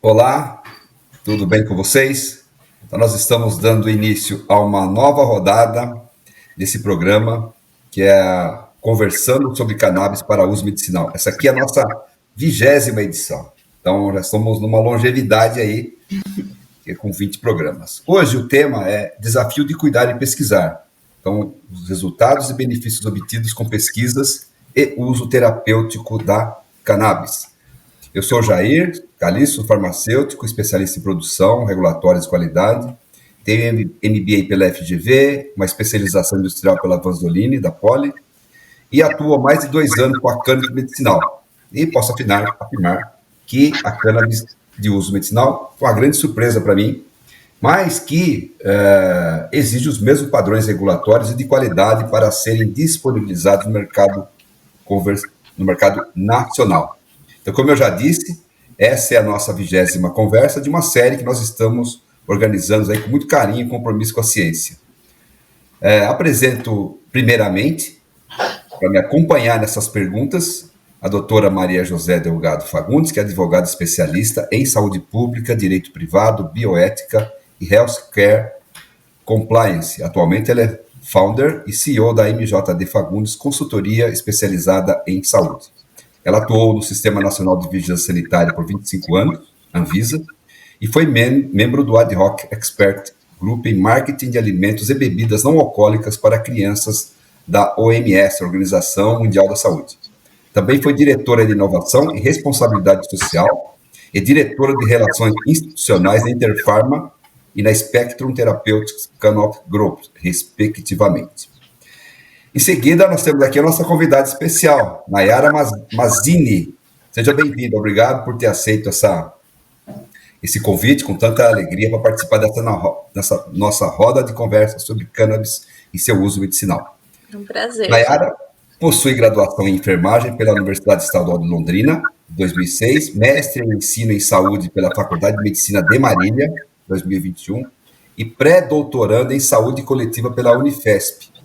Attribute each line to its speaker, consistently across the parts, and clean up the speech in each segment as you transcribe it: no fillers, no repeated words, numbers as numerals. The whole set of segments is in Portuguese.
Speaker 1: Olá, tudo bem com vocês? Então, nós estamos dando início a uma nova rodada desse programa, que é a Conversando sobre Cannabis para Uso Medicinal. Essa aqui é a nossa 20ª edição. Então, já estamos numa longevidade aí, que é com 20 programas. Hoje o tema é Desafio de Cuidar e Pesquisar. Então, os resultados e benefícios obtidos com pesquisas e uso terapêutico da cannabis. Eu sou Jair Caliço, farmacêutico, especialista em produção, regulatórios e qualidade. Tenho MBA pela FGV, uma especialização industrial pela Vanzolini, da Poli, e atuo há mais de 2 anos com a cannabis medicinal. E posso afirmar que a cannabis de uso medicinal foi uma grande surpresa para mim, mas que exige os mesmos padrões regulatórios e de qualidade para serem disponibilizados no mercado nacional. Então, como eu já disse, essa é a nossa 20ª conversa de uma série que nós estamos organizando aí com muito carinho e compromisso com a ciência. Apresento, primeiramente, para me acompanhar nessas perguntas, a doutora Maria José Delgado Fagundes, que é advogada especialista em saúde pública, direito privado, bioética e healthcare compliance. Atualmente, ela é founder e CEO da MJD Fagundes, consultoria especializada em saúde. Ela atuou no Sistema Nacional de Vigilância Sanitária por 25 anos, Anvisa, e foi membro do Ad Hoc Expert Group em Marketing de Alimentos e Bebidas Não Alcoólicas para Crianças da OMS, Organização Mundial da Saúde. Também foi diretora de Inovação e Responsabilidade Social e diretora de Relações Institucionais na Interpharma e na Spectrum Therapeutics Canop Group, respectivamente. Em seguida, nós temos aqui a nossa convidada especial, Nayara Mazzini. Seja bem-vinda, obrigado por ter aceito esse convite com tanta alegria para participar dessa nossa roda de conversa sobre cannabis e seu uso medicinal.
Speaker 2: É um prazer.
Speaker 1: Nayara possui graduação em enfermagem pela Universidade Estadual de Londrina, 2006, mestre em ensino em saúde pela Faculdade de Medicina de Marília, 2021, e pré-doutoranda em saúde coletiva pela Unifesp.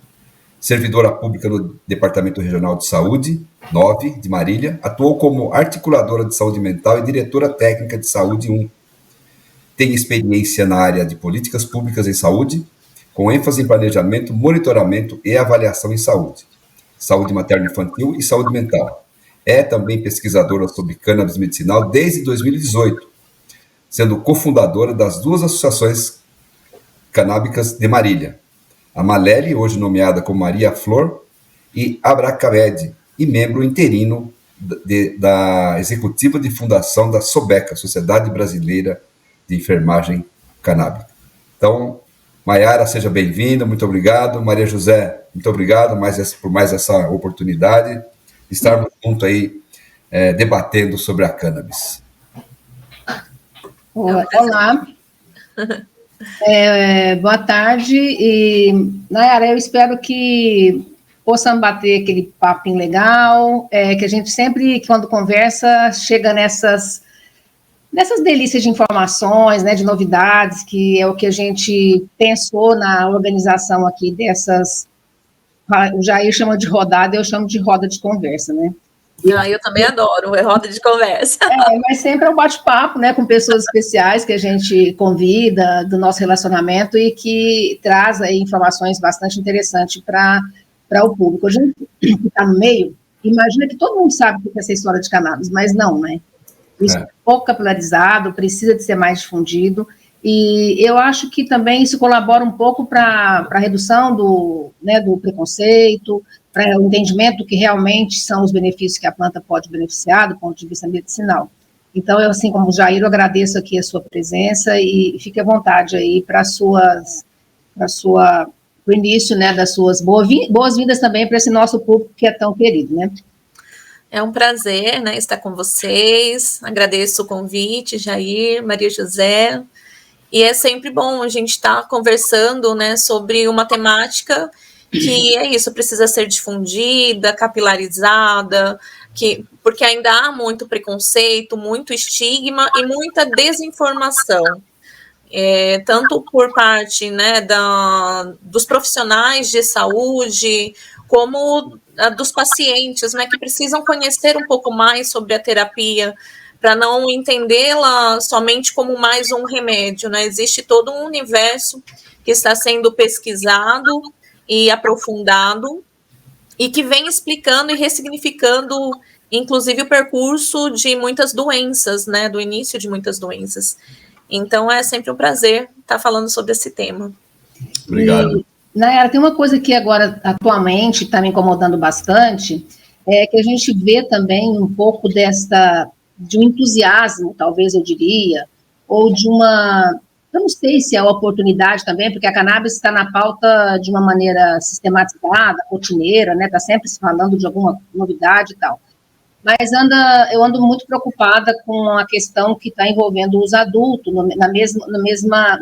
Speaker 1: Servidora pública no Departamento Regional de Saúde, 9, de Marília, atuou como articuladora de saúde mental e diretora técnica de saúde 1. Tem experiência na área de políticas públicas em saúde, com ênfase em planejamento, monitoramento e avaliação em saúde materno-infantil e saúde mental. É também pesquisadora sobre cannabis medicinal desde 2018, sendo cofundadora das 2 associações canábicas de Marília, a Maleli, hoje nomeada como Maria Flor, e Abracamed, e membro interino da executiva de fundação da SOBECA, Sociedade Brasileira de Enfermagem Canábica. Então, Nayara, seja bem-vinda, muito obrigado. Maria José, muito obrigado por mais essa oportunidade de estarmos juntos aí debatendo sobre a cannabis.
Speaker 3: Olá. Boa tarde. E, Nayara, eu espero que possamos bater aquele papinho legal, que a gente sempre, quando conversa, chega nessas delícias de informações, né, de novidades, que é o que a gente pensou na organização aqui dessas. O Jair chama de rodada, eu chamo de roda de conversa, né?
Speaker 2: Eu também adoro, é roda de conversa.
Speaker 3: Mas sempre é um bate-papo, né, com pessoas especiais que a gente convida do nosso relacionamento e que traz aí informações bastante interessantes para o público. A gente que está no meio, imagina que todo mundo sabe o que é essa história de cannabis, mas não, né? Isso é pouco capilarizado, precisa de ser mais difundido, e eu acho que também isso colabora um pouco para a redução do preconceito, para o entendimento do que realmente são os benefícios que a planta pode beneficiar do ponto de vista medicinal. Então, eu, assim como o Jair, eu agradeço aqui a sua presença e fique à vontade aí para o início, né, das suas boas-vindas também para esse nosso público que é tão querido, né?
Speaker 2: É um prazer, né, estar com vocês, agradeço o convite, Jair, Maria José, e é sempre bom a gente estar conversando, né, sobre uma temática que é isso, precisa ser difundida, capilarizada, porque ainda há muito preconceito, muito estigma e muita desinformação. Tanto por parte, né, dos profissionais de saúde, como dos pacientes, né, que precisam conhecer um pouco mais sobre a terapia para não entendê-la somente como mais um remédio, né? Existe todo um universo que está sendo pesquisado e aprofundado, e que vem explicando e ressignificando, inclusive, o percurso de muitas doenças, né? Do início de muitas doenças. Então, é sempre um prazer estar falando sobre esse tema.
Speaker 1: Obrigado.
Speaker 3: E, Nayara, tem uma coisa que agora, atualmente, está me incomodando bastante, é que a gente vê também um pouco de um entusiasmo, talvez eu diria, ou de uma, eu não sei se é oportunidade também, porque a cannabis está na pauta de uma maneira sistematizada, rotineira, né? Está sempre se falando de alguma novidade e tal. Mas eu ando muito preocupada com a questão que está envolvendo os adultos no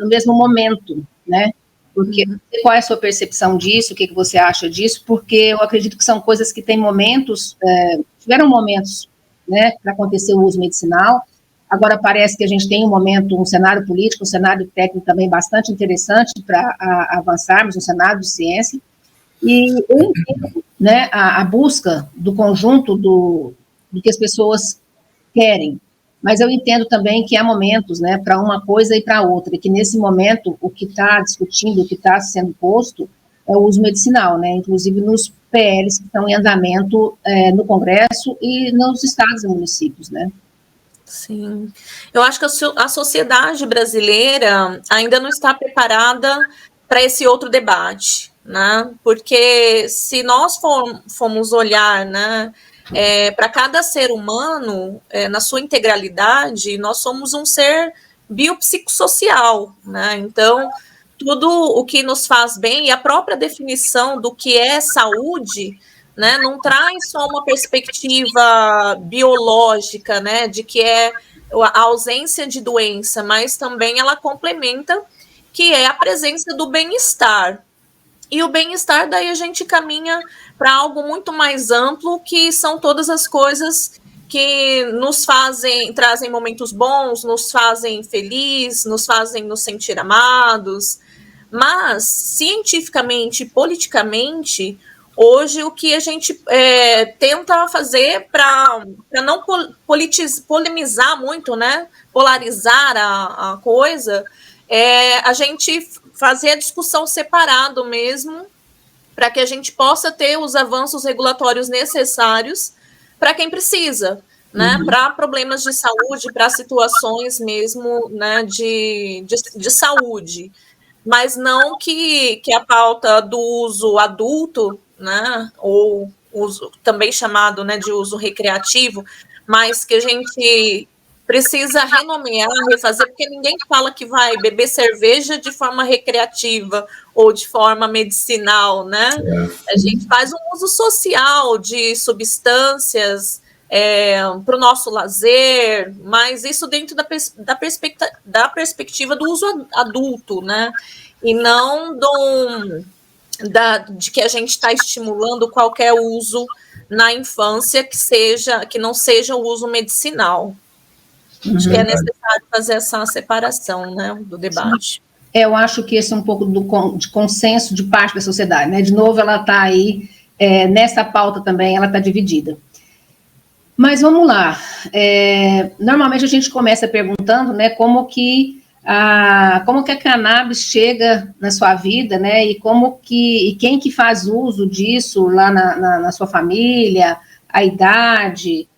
Speaker 3: mesmo momento, né? Porque qual é a sua percepção disso? O que você acha disso? Porque eu acredito que são coisas que têm momentos, tiveram momentos, né, para acontecer o uso medicinal. Agora parece que a gente tem um cenário político, um cenário técnico também bastante interessante para avançarmos, um cenário de ciência. E eu entendo, né, a busca do conjunto do que as pessoas querem. Mas eu entendo também que há momentos, né, para uma coisa e para outra, e que nesse momento o que está discutindo, o que está sendo posto é o uso medicinal, né, inclusive nos PLs que estão em andamento no Congresso e nos estados e municípios, né.
Speaker 2: Sim, eu acho que a sociedade brasileira ainda não está preparada para esse outro debate, né, porque se nós formos olhar, né, para cada ser humano, na sua integralidade, nós somos um ser biopsicossocial, né? Então, tudo o que nos faz bem, e a própria definição do que é saúde, né, não traz só uma perspectiva biológica, né, de que é a ausência de doença, mas também ela complementa que é a presença do bem-estar. E o bem-estar, daí a gente caminha para algo muito mais amplo, que são todas as coisas que trazem momentos bons, nos fazem felizes, nos fazem nos sentir amados. Mas, cientificamente, politicamente, hoje o que a gente tenta fazer para não polemizar muito, né? Polarizar a coisa, a gente fazer a discussão separado mesmo, para que a gente possa ter os avanços regulatórios necessários para quem precisa, né, para problemas de saúde, para situações mesmo, né, de saúde, mas não que a pauta do uso adulto, né, ou uso também chamado, né, de uso recreativo, mas que a gente precisa renomear, refazer, porque ninguém fala que vai beber cerveja de forma recreativa ou de forma medicinal, né? A gente faz um uso social de substâncias para o nosso lazer, mas isso dentro da perspectiva do uso adulto, né? E não de que a gente está estimulando qualquer uso na infância que não seja o uso medicinal. Acho que é necessário fazer essa separação, né, do debate.
Speaker 3: Eu acho que esse é um pouco de consenso de parte da sociedade, né? De novo, ela está aí, nessa pauta também, ela está dividida. Mas vamos lá. Normalmente a gente começa perguntando, né, como que a cannabis chega na sua vida, né? E quem que faz uso disso lá na sua família, a idade.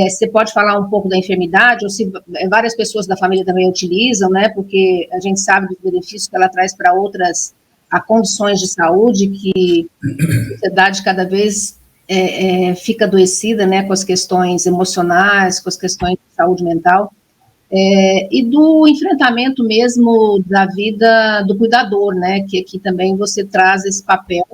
Speaker 3: Você pode falar um pouco da enfermidade, ou se várias pessoas da família também utilizam, né, porque a gente sabe dos benefícios que ela traz para outras condições de saúde, que a sociedade cada vez fica adoecida, né, com as questões emocionais, com as questões de saúde mental, e do enfrentamento mesmo da vida do cuidador, né, que aqui também você traz esse papel.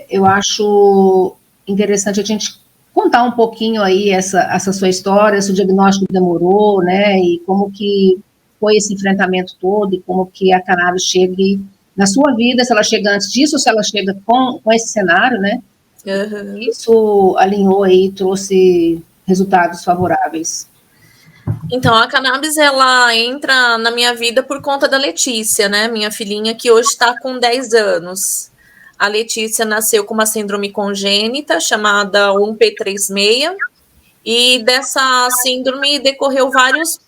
Speaker 3: Eu acho interessante a gente contar um pouquinho aí essa sua história, se o diagnóstico demorou, né, e como que foi esse enfrentamento todo, e como que a cannabis chegue na sua vida, se ela chega antes disso, ou se ela chega com esse cenário, né, isso alinhou aí, trouxe resultados favoráveis.
Speaker 2: Então, a cannabis, ela entra na minha vida por conta da Letícia, né, minha filhinha, que hoje está com 10 anos. A Letícia nasceu com uma síndrome congênita chamada 1P36, E dessa síndrome decorreu várias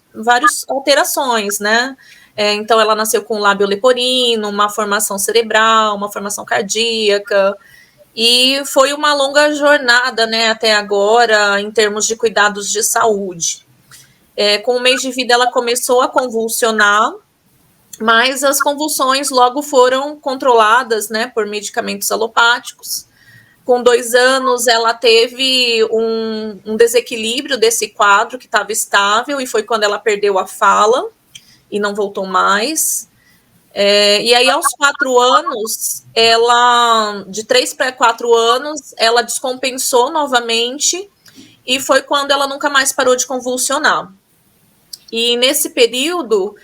Speaker 2: alterações, né? Então, ela nasceu com lábio leporino, uma formação cerebral, uma formação cardíaca, e foi uma longa jornada, né, até agora, em termos de cuidados de saúde. Com um mês de vida, ela começou a convulsionar, mas as convulsões logo foram controladas, né, por medicamentos alopáticos. Com 2 anos, ela teve um desequilíbrio desse quadro que estava estável, e foi quando ela perdeu a fala e não voltou mais. E aí, aos 4 anos, de 3 para 4 anos, ela descompensou novamente, e foi quando ela nunca mais parou de convulsionar. E nesse período,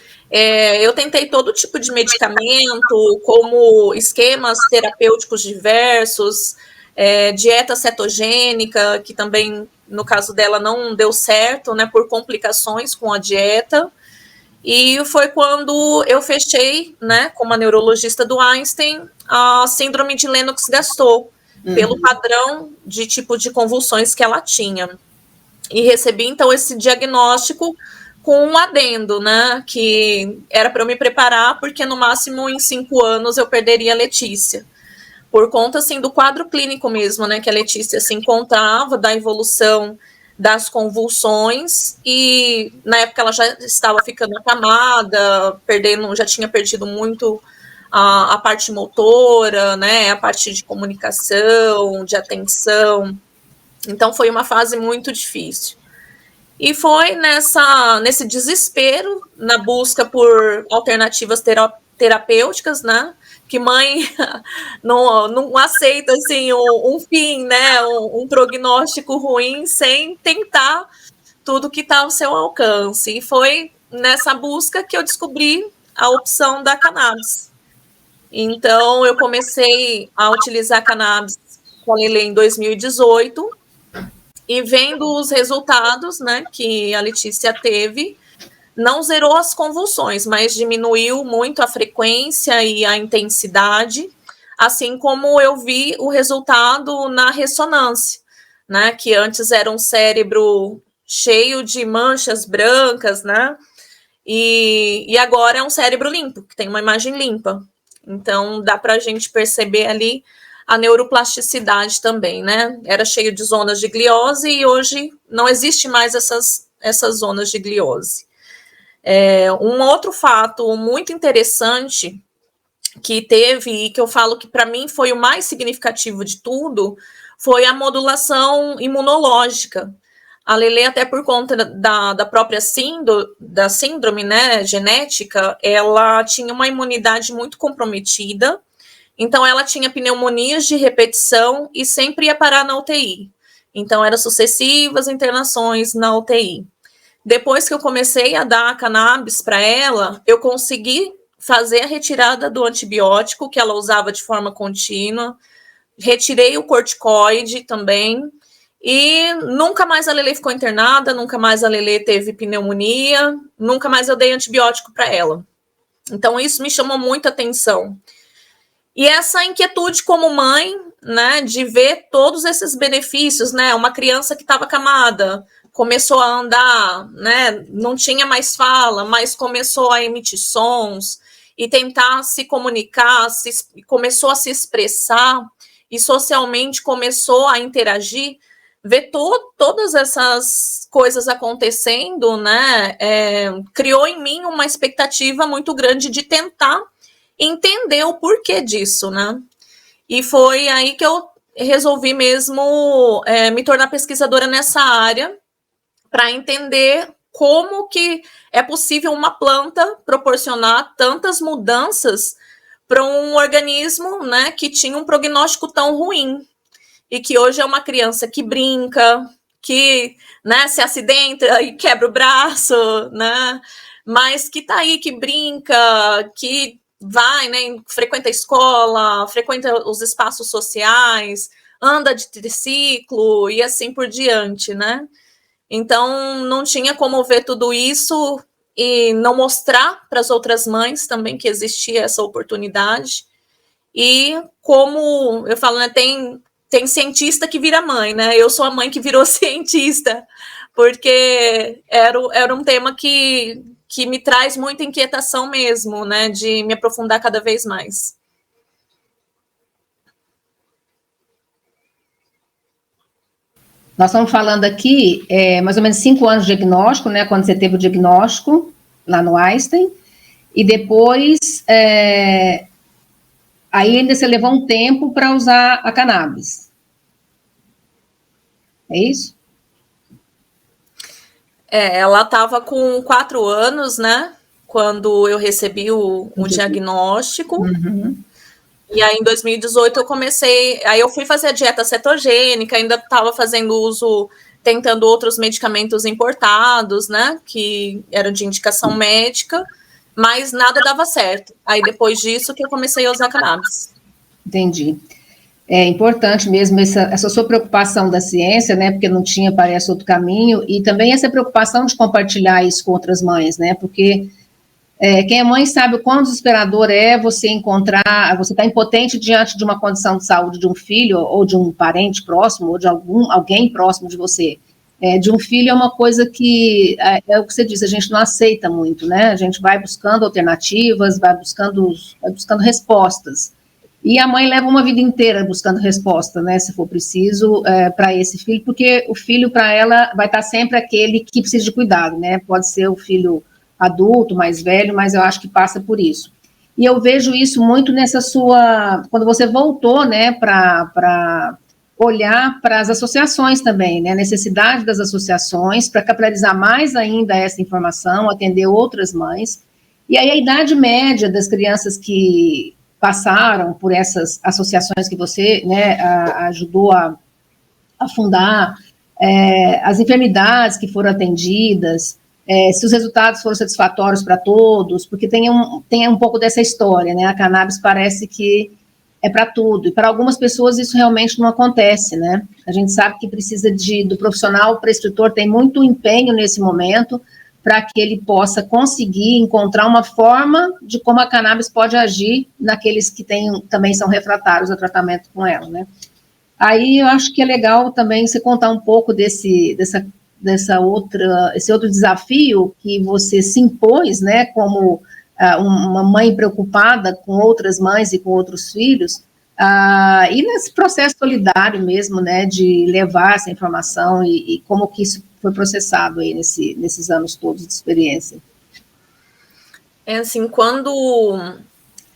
Speaker 2: eu tentei todo tipo de medicamento, como esquemas terapêuticos diversos, dieta cetogênica, que também, no caso dela, não deu certo, né, por complicações com a dieta. E foi quando eu fechei, né, como a neurologista do Einstein, a síndrome de Lennox-Gastaut, pelo padrão de tipo de convulsões que ela tinha. E recebi, então, esse diagnóstico com um adendo, né, que era para eu me preparar, porque no máximo em 5 anos eu perderia a Letícia. Por conta, assim, do quadro clínico mesmo, né, que a Letícia se encontrava, da evolução das convulsões, e na época ela já estava ficando acamada, já tinha perdido muito a parte motora, né, a parte de comunicação, de atenção. Então foi uma fase muito difícil. E foi nesse desespero, na busca por alternativas terapêuticas, né, que mãe não aceita, assim, um fim, né, um prognóstico ruim sem tentar tudo que está ao seu alcance. E foi nessa busca que eu descobri a opção da cannabis. Então, eu comecei a utilizar cannabis com a Lelê em 2018, e vendo os resultados, né, que a Letícia teve, não zerou as convulsões, mas diminuiu muito a frequência e a intensidade, assim como eu vi o resultado na ressonância, né, que antes era um cérebro cheio de manchas brancas, né, e agora é um cérebro limpo, que tem uma imagem limpa. Então, dá para a gente perceber ali a neuroplasticidade também, né? Era cheio de zonas de gliose, e hoje não existe mais essas zonas de gliose. Um outro fato muito interessante que teve, e que eu falo que para mim foi o mais significativo de tudo, foi a modulação imunológica. A Lelê, até por conta da própria síndrome, né, genética, ela tinha uma imunidade muito comprometida. Então, ela tinha pneumonias de repetição e sempre ia parar na UTI. Então, eram sucessivas internações na UTI. Depois que eu comecei a dar a cannabis para ela, eu consegui fazer a retirada do antibiótico que ela usava de forma contínua, retirei o corticoide também, e nunca mais a Lelê ficou internada, nunca mais a Lelê teve pneumonia, nunca mais eu dei antibiótico para ela. Então, isso me chamou muita atenção. E essa inquietude como mãe, né, de ver todos esses benefícios, né, uma criança que estava acamada, começou a andar, né, não tinha mais fala, mas começou a emitir sons e tentar se comunicar, começou a se expressar e socialmente começou a interagir, ver todas essas coisas acontecendo, né, criou em mim uma expectativa muito grande de tentar entender o porquê disso, né? E foi aí que eu resolvi mesmo me tornar pesquisadora nessa área, para entender como que é possível uma planta proporcionar tantas mudanças para um organismo, né, que tinha um prognóstico tão ruim, e que hoje é uma criança que brinca, que, né, se acidenta e quebra o braço, né, mas que tá aí, que brinca, que vai, né, frequenta a escola, frequenta os espaços sociais, anda de triciclo e assim por diante, né? Então, não tinha como ver tudo isso e não mostrar para as outras mães também que existia essa oportunidade. E como eu falo, né, tem cientista que vira mãe, né? Eu sou a mãe que virou cientista porque era um tema que me traz muita inquietação mesmo, né, de me aprofundar cada vez mais.
Speaker 3: Nós estamos falando aqui, mais ou menos 5 anos de diagnóstico, né, quando você teve o diagnóstico lá no Einstein, e depois, aí ainda você levou um tempo para usar a cannabis. É isso?
Speaker 2: Ela estava com 4 anos, né, quando eu recebi o diagnóstico.
Speaker 3: Uhum.
Speaker 2: E aí, em 2018, eu comecei... Aí eu fui fazer a dieta cetogênica, ainda estava fazendo uso, tentando outros medicamentos importados, né, que eram de indicação médica, mas nada dava certo. Aí, depois disso, que eu comecei a usar cannabis.
Speaker 3: Entendi. É importante mesmo essa sua preocupação da ciência, né, porque não tinha, parece, outro caminho, e também essa preocupação de compartilhar isso com outras mães, né, porque quem é mãe sabe o quão desesperador é você encontrar, você está impotente diante de uma condição de saúde de um filho, ou de um parente próximo, ou de alguém próximo de você. De um filho é uma coisa que, é o que você disse, a gente não aceita muito, né, a gente vai buscando alternativas, vai buscando respostas. E a mãe leva uma vida inteira buscando resposta, né, se for preciso, para esse filho, porque o filho, para ela, vai estar sempre aquele que precisa de cuidado, né, pode ser o filho adulto, mais velho, mas eu acho que passa por isso. E eu vejo isso muito nessa sua, quando você voltou, né, para olhar para as associações também, né, a necessidade das associações, para capilarizar mais ainda essa informação, atender outras mães, e aí a idade média das crianças que passaram por essas associações que você, né, ajudou a fundar, as enfermidades que foram atendidas, se os resultados foram satisfatórios para todos, porque tem um pouco dessa história, né, a cannabis parece que é para tudo, e para algumas pessoas isso realmente não acontece, né, a gente sabe que precisa do profissional, o prescritor tem muito empenho nesse momento, para que ele possa conseguir encontrar uma forma de como a cannabis pode agir naqueles que também são refratários ao tratamento com ela, né. Aí eu acho que é legal também você contar um pouco esse outro desafio que você se impôs, né, como uma mãe preocupada com outras mães e com outros filhos, e nesse processo solidário mesmo, né, de levar essa informação e como que isso foi processado aí nesses anos todos de experiência.
Speaker 2: Assim, quando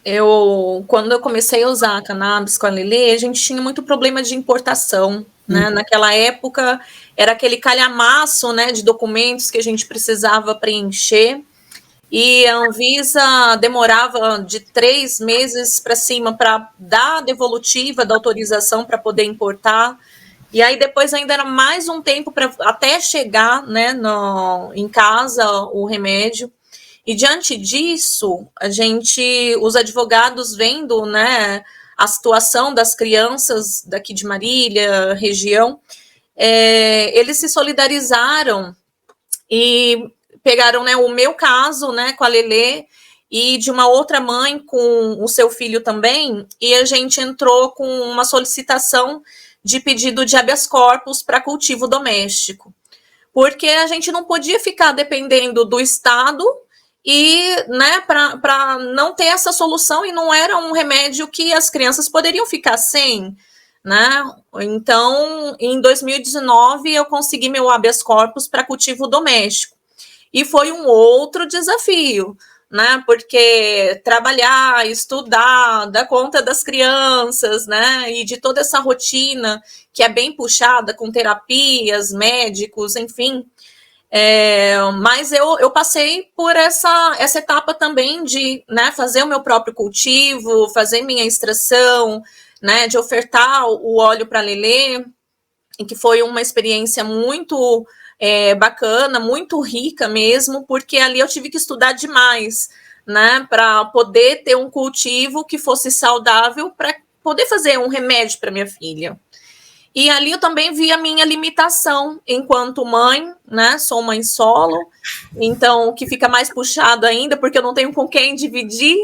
Speaker 2: eu comecei a usar a cannabis com a Lelê, a gente tinha muito problema de importação, né? Naquela época, era aquele calhamaço, né, de documentos que a gente precisava preencher, e a Anvisa demorava de 3 meses para cima para dar a devolutiva da autorização para poder importar, e aí depois ainda era mais um tempo até chegar, né, em casa o remédio. E diante disso, os advogados vendo, né, a situação das crianças daqui de Marília, região, eles se solidarizaram e pegaram, né, o meu caso, né, com a Lelê, e de uma outra mãe com o seu filho também, e a gente entrou com uma solicitação de pedido de habeas corpus para cultivo doméstico, porque a gente não podia ficar dependendo do Estado e, né, para não ter essa solução, e não era um remédio que as crianças poderiam ficar sem, né? Então, em 2019, eu consegui meu habeas corpus para cultivo doméstico, e foi um outro desafio, né, porque trabalhar, estudar, dar conta das crianças, né, e de toda essa rotina que é bem puxada com terapias, médicos, enfim, mas eu passei por essa etapa também de, né, fazer o meu próprio cultivo, fazer minha extração, né, de ofertar o óleo para Lelê, e que foi uma experiência muito bacana, muito rica mesmo, porque ali eu tive que estudar demais, né, para poder ter um cultivo que fosse saudável, para poder fazer um remédio para minha filha. E ali eu também vi a minha limitação enquanto mãe, né, sou mãe solo, então o que fica mais puxado ainda, porque eu não tenho com quem dividir,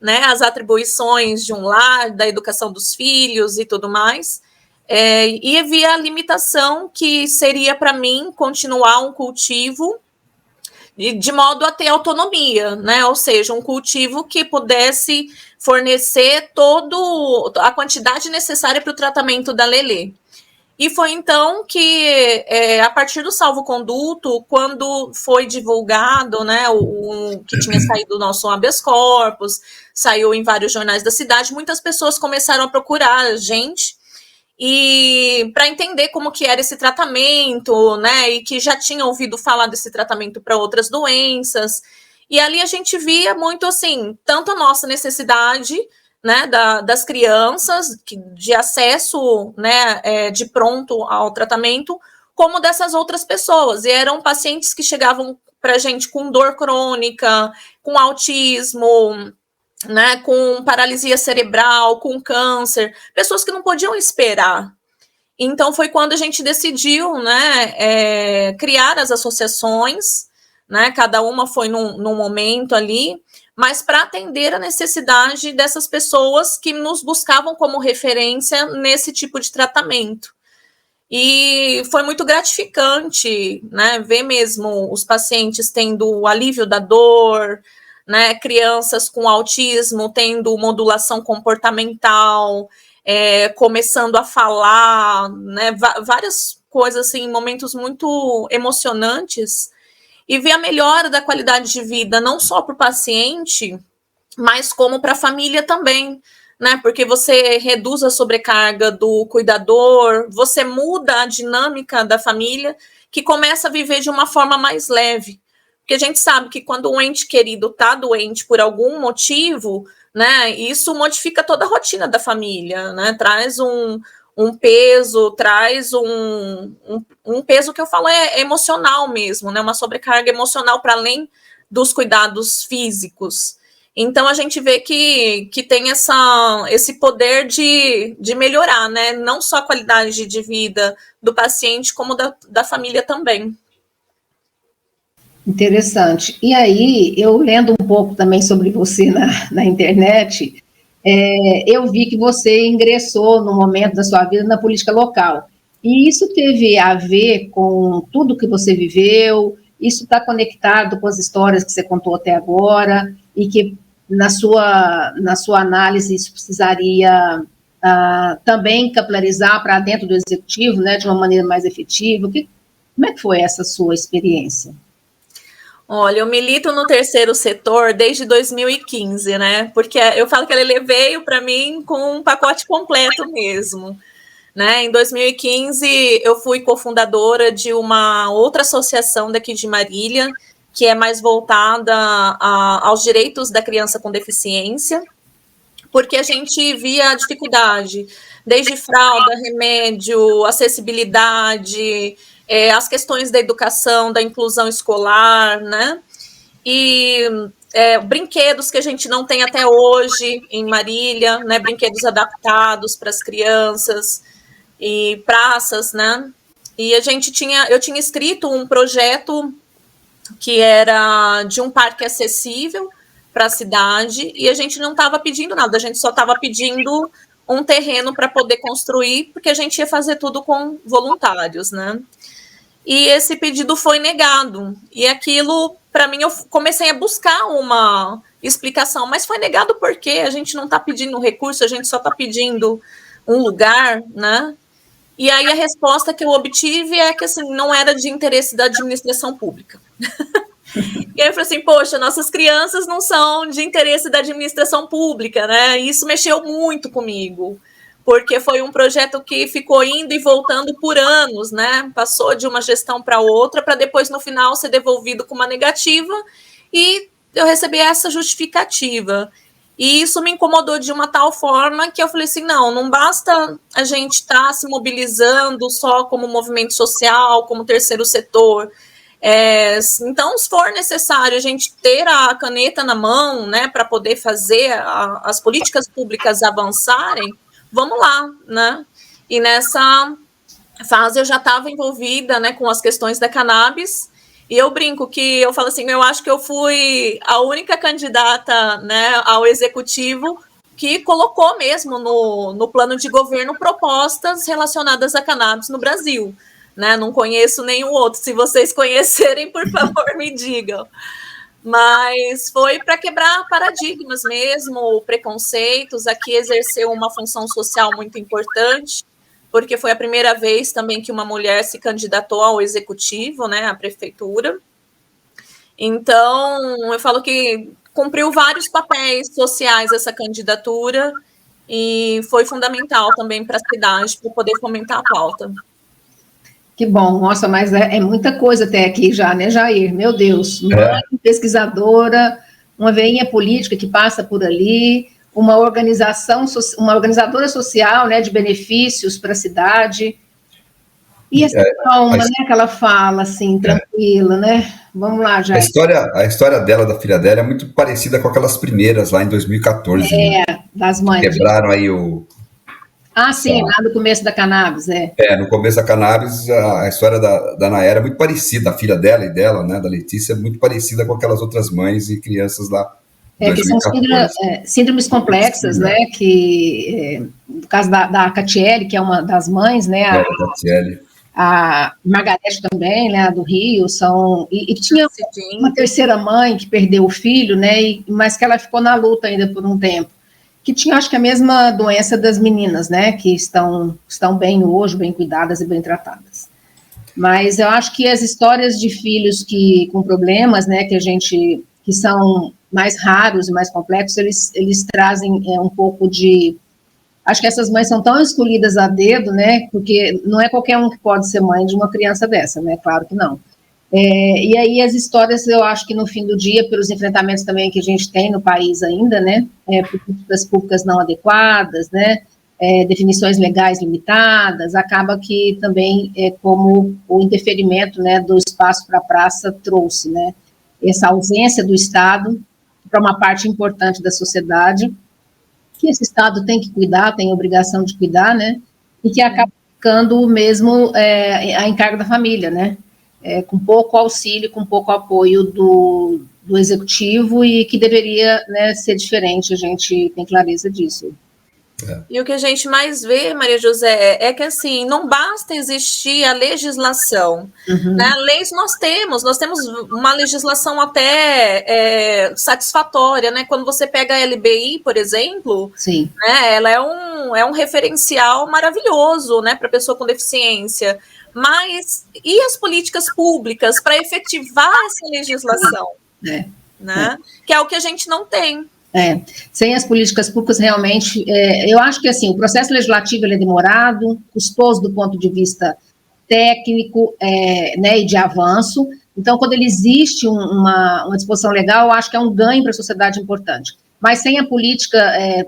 Speaker 2: né, as atribuições de um lar, da educação dos filhos e tudo mais. e via a limitação que seria para mim continuar um cultivo de modo a ter autonomia, né? Ou seja, um cultivo que pudesse fornecer toda a quantidade necessária para o tratamento da Lelê. E foi então que, a partir do salvo-conduto, quando foi divulgado, né, que tinha saído o nosso habeas corpus, saiu em vários jornais da cidade, muitas pessoas começaram a procurar a gente e para entender como que era esse tratamento, né, e que já tinham ouvido falar desse tratamento para outras doenças. E ali a gente via muito assim, tanto a nossa necessidade, né, das crianças, de acesso, né, de pronto ao tratamento, como dessas outras pessoas. E eram pacientes que chegavam para a gente com dor crônica, com autismo, né, com paralisia cerebral, com câncer, pessoas que não podiam esperar. Então foi quando a gente decidiu, né, criar as associações, né, cada uma foi num momento ali, mas para atender a necessidade dessas pessoas que nos buscavam como referência nesse tipo de tratamento. E foi muito gratificante, né, ver mesmo os pacientes tendo o alívio da dor, né, crianças com autismo tendo modulação comportamental, começando a falar, né, várias coisas, assim, momentos muito emocionantes, e ver a melhora da qualidade de vida, não só para o paciente, mas como para a família também, né? Porque você reduz a sobrecarga do cuidador, você muda a dinâmica da família, que começa a viver de uma forma mais leve. Porque a gente sabe que quando um ente querido está doente por algum motivo, né, isso modifica toda a rotina da família, né? Traz um peso, traz um peso que eu falo é emocional mesmo, né? Uma sobrecarga emocional para além dos cuidados físicos. Então a gente vê que tem esse poder de melhorar, né? Não só a qualidade de vida do paciente, como da família também.
Speaker 3: Interessante. E aí, eu lendo um pouco também sobre você na internet, eu vi que você ingressou no momento da sua vida na política local. E isso teve a ver com tudo que você viveu? Isso está conectado com as histórias que você contou até agora? E que, na sua análise, isso precisaria também capilarizar para dentro do executivo, né, de uma maneira mais efetiva? Como é que foi essa sua experiência?
Speaker 2: Olha, eu milito no terceiro setor desde 2015, né? Porque eu falo que a Lelê veio para mim com um pacote completo mesmo, né? Em 2015, eu fui cofundadora de uma outra associação daqui de Marília, que é mais voltada aos direitos da criança com deficiência, porque a gente via a dificuldade, desde fralda, remédio, acessibilidade, as questões da educação, da inclusão escolar, né? E brinquedos que a gente não tem até hoje em Marília, né? Brinquedos adaptados para as crianças e praças, né? E eu tinha escrito um projeto que era de um parque acessível para a cidade, e a gente não estava pedindo nada, a gente só estava pedindo um terreno para poder construir, porque a gente ia fazer tudo com voluntários, né? E esse pedido foi negado. E aquilo, para mim, eu comecei a buscar uma explicação, mas foi negado porque a gente não está pedindo recurso, a gente só está pedindo um lugar, né? E aí a resposta que eu obtive é que, assim, não era de interesse da administração pública. E aí eu falei assim, poxa, nossas crianças não são de interesse da administração pública, né? E isso mexeu muito comigo, porque foi um projeto que ficou indo e voltando por anos, né? Passou de uma gestão para outra, para depois, no final, ser devolvido com uma negativa, e eu recebi essa justificativa. E isso me incomodou de uma tal forma que eu falei assim, não basta a gente estar se mobilizando só como movimento social, como terceiro setor. Então, se for necessário a gente ter a caneta na mão, né, para poder fazer as políticas públicas avançarem, vamos lá, né? E nessa fase eu já estava envolvida, né, com as questões da cannabis, e eu brinco que eu falo assim, eu acho que eu fui a única candidata, né, ao executivo que colocou mesmo no plano de governo propostas relacionadas a cannabis no Brasil, né? Não conheço nenhum outro. Se vocês conhecerem, por favor, me digam. Mas foi para quebrar paradigmas mesmo, preconceitos. Aqui exerceu uma função social muito importante, porque foi a primeira vez também que uma mulher se candidatou ao executivo, né, à prefeitura. Então, eu falo que cumpriu vários papéis sociais essa candidatura e foi fundamental também para a cidade, para poder fomentar a pauta.
Speaker 3: Que bom, nossa, mas é muita coisa até aqui já, né, Jair? Meu Deus, mãe pesquisadora, uma veinha política que passa por ali, uma organizadora social, né, de benefícios para a cidade, e essa calma, né, que ela fala, assim, tranquila, né? Vamos lá, Jair.
Speaker 1: A história dela, da filha dela, é muito parecida com aquelas primeiras lá em 2014.
Speaker 3: Né? Das mães.
Speaker 1: Quebraram aí o...
Speaker 3: Sim, lá no começo da cannabis,
Speaker 1: no começo da cannabis, a história da Nayara é muito parecida, a filha dela e dela, né, da Letícia, é muito parecida com aquelas outras mães e crianças lá.
Speaker 3: Que são síndromes complexas, né, que, no caso da Catiele, que é uma das mães, né, a Margarete também, né, do Rio, e tinha uma terceira mãe que perdeu o filho, né, mas que ela ficou na luta ainda por um tempo, que tinha, acho que, a mesma doença das meninas, né, que estão bem hoje, bem cuidadas e bem tratadas. Mas eu acho que as histórias de filhos com problemas, né, que são mais raros e mais complexos, eles trazem um pouco de... Acho que essas mães são tão escolhidas a dedo, né, porque não é qualquer um que pode ser mãe de uma criança dessa, né, claro que não. E aí as histórias, eu acho que no fim do dia, pelos enfrentamentos também que a gente tem no país ainda, né, políticas públicas não adequadas, né, definições legais limitadas, acaba que também como o interferimento, né, do espaço para a praça trouxe, né, essa ausência do Estado para uma parte importante da sociedade, que esse Estado tem que cuidar, tem a obrigação de cuidar, né, e que acaba ficando mesmo a encargo da família, né, com pouco auxílio, com pouco apoio do executivo, e que deveria, né, ser diferente, a gente tem clareza disso.
Speaker 2: E o que a gente mais vê, Maria José, é que, assim, não basta existir a legislação. Né? Leis nós temos uma legislação até satisfatória, né? Quando você pega a LBI, por exemplo,
Speaker 3: sim,
Speaker 2: né, ela é um referencial maravilhoso, né, para a pessoa com deficiência. Mas e as políticas públicas para efetivar essa legislação? Né? Que é o que a gente não tem.
Speaker 3: Sem as políticas públicas, realmente, eu acho que, assim, o processo legislativo ele é demorado, custoso do ponto de vista técnico, né, e de avanço. Então, quando ele existe uma disposição legal, eu acho que é um ganho para a sociedade importante. Mas sem a política,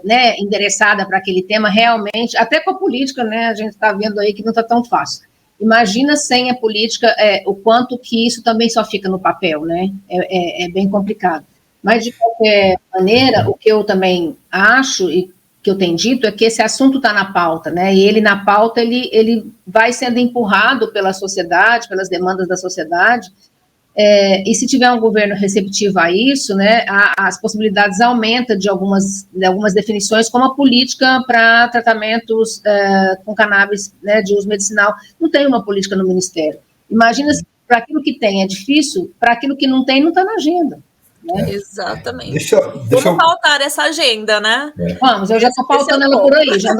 Speaker 3: né, endereçada para aquele tema, realmente, até com a política, né, a gente está vendo aí que não está tão fácil. Imagina sem a política o quanto que isso também só fica no papel, né? É bem complicado. Mas, de qualquer maneira, o que eu também acho e que eu tenho dito é que esse assunto está na pauta, né? E ele, na pauta, ele vai sendo empurrado pela sociedade, pelas demandas da sociedade, e se tiver um governo receptivo a isso, né, as possibilidades aumentam de algumas definições, como a política para tratamentos com cannabis, né, de uso medicinal. Não tem uma política no Ministério. Imagina se para aquilo que tem é difícil, para aquilo que não tem, não está na agenda. Né?
Speaker 2: Exatamente.
Speaker 1: Deixa
Speaker 2: Vamos pautar essa agenda, né?
Speaker 3: Vamos, eu já estou pautando ela por aí, já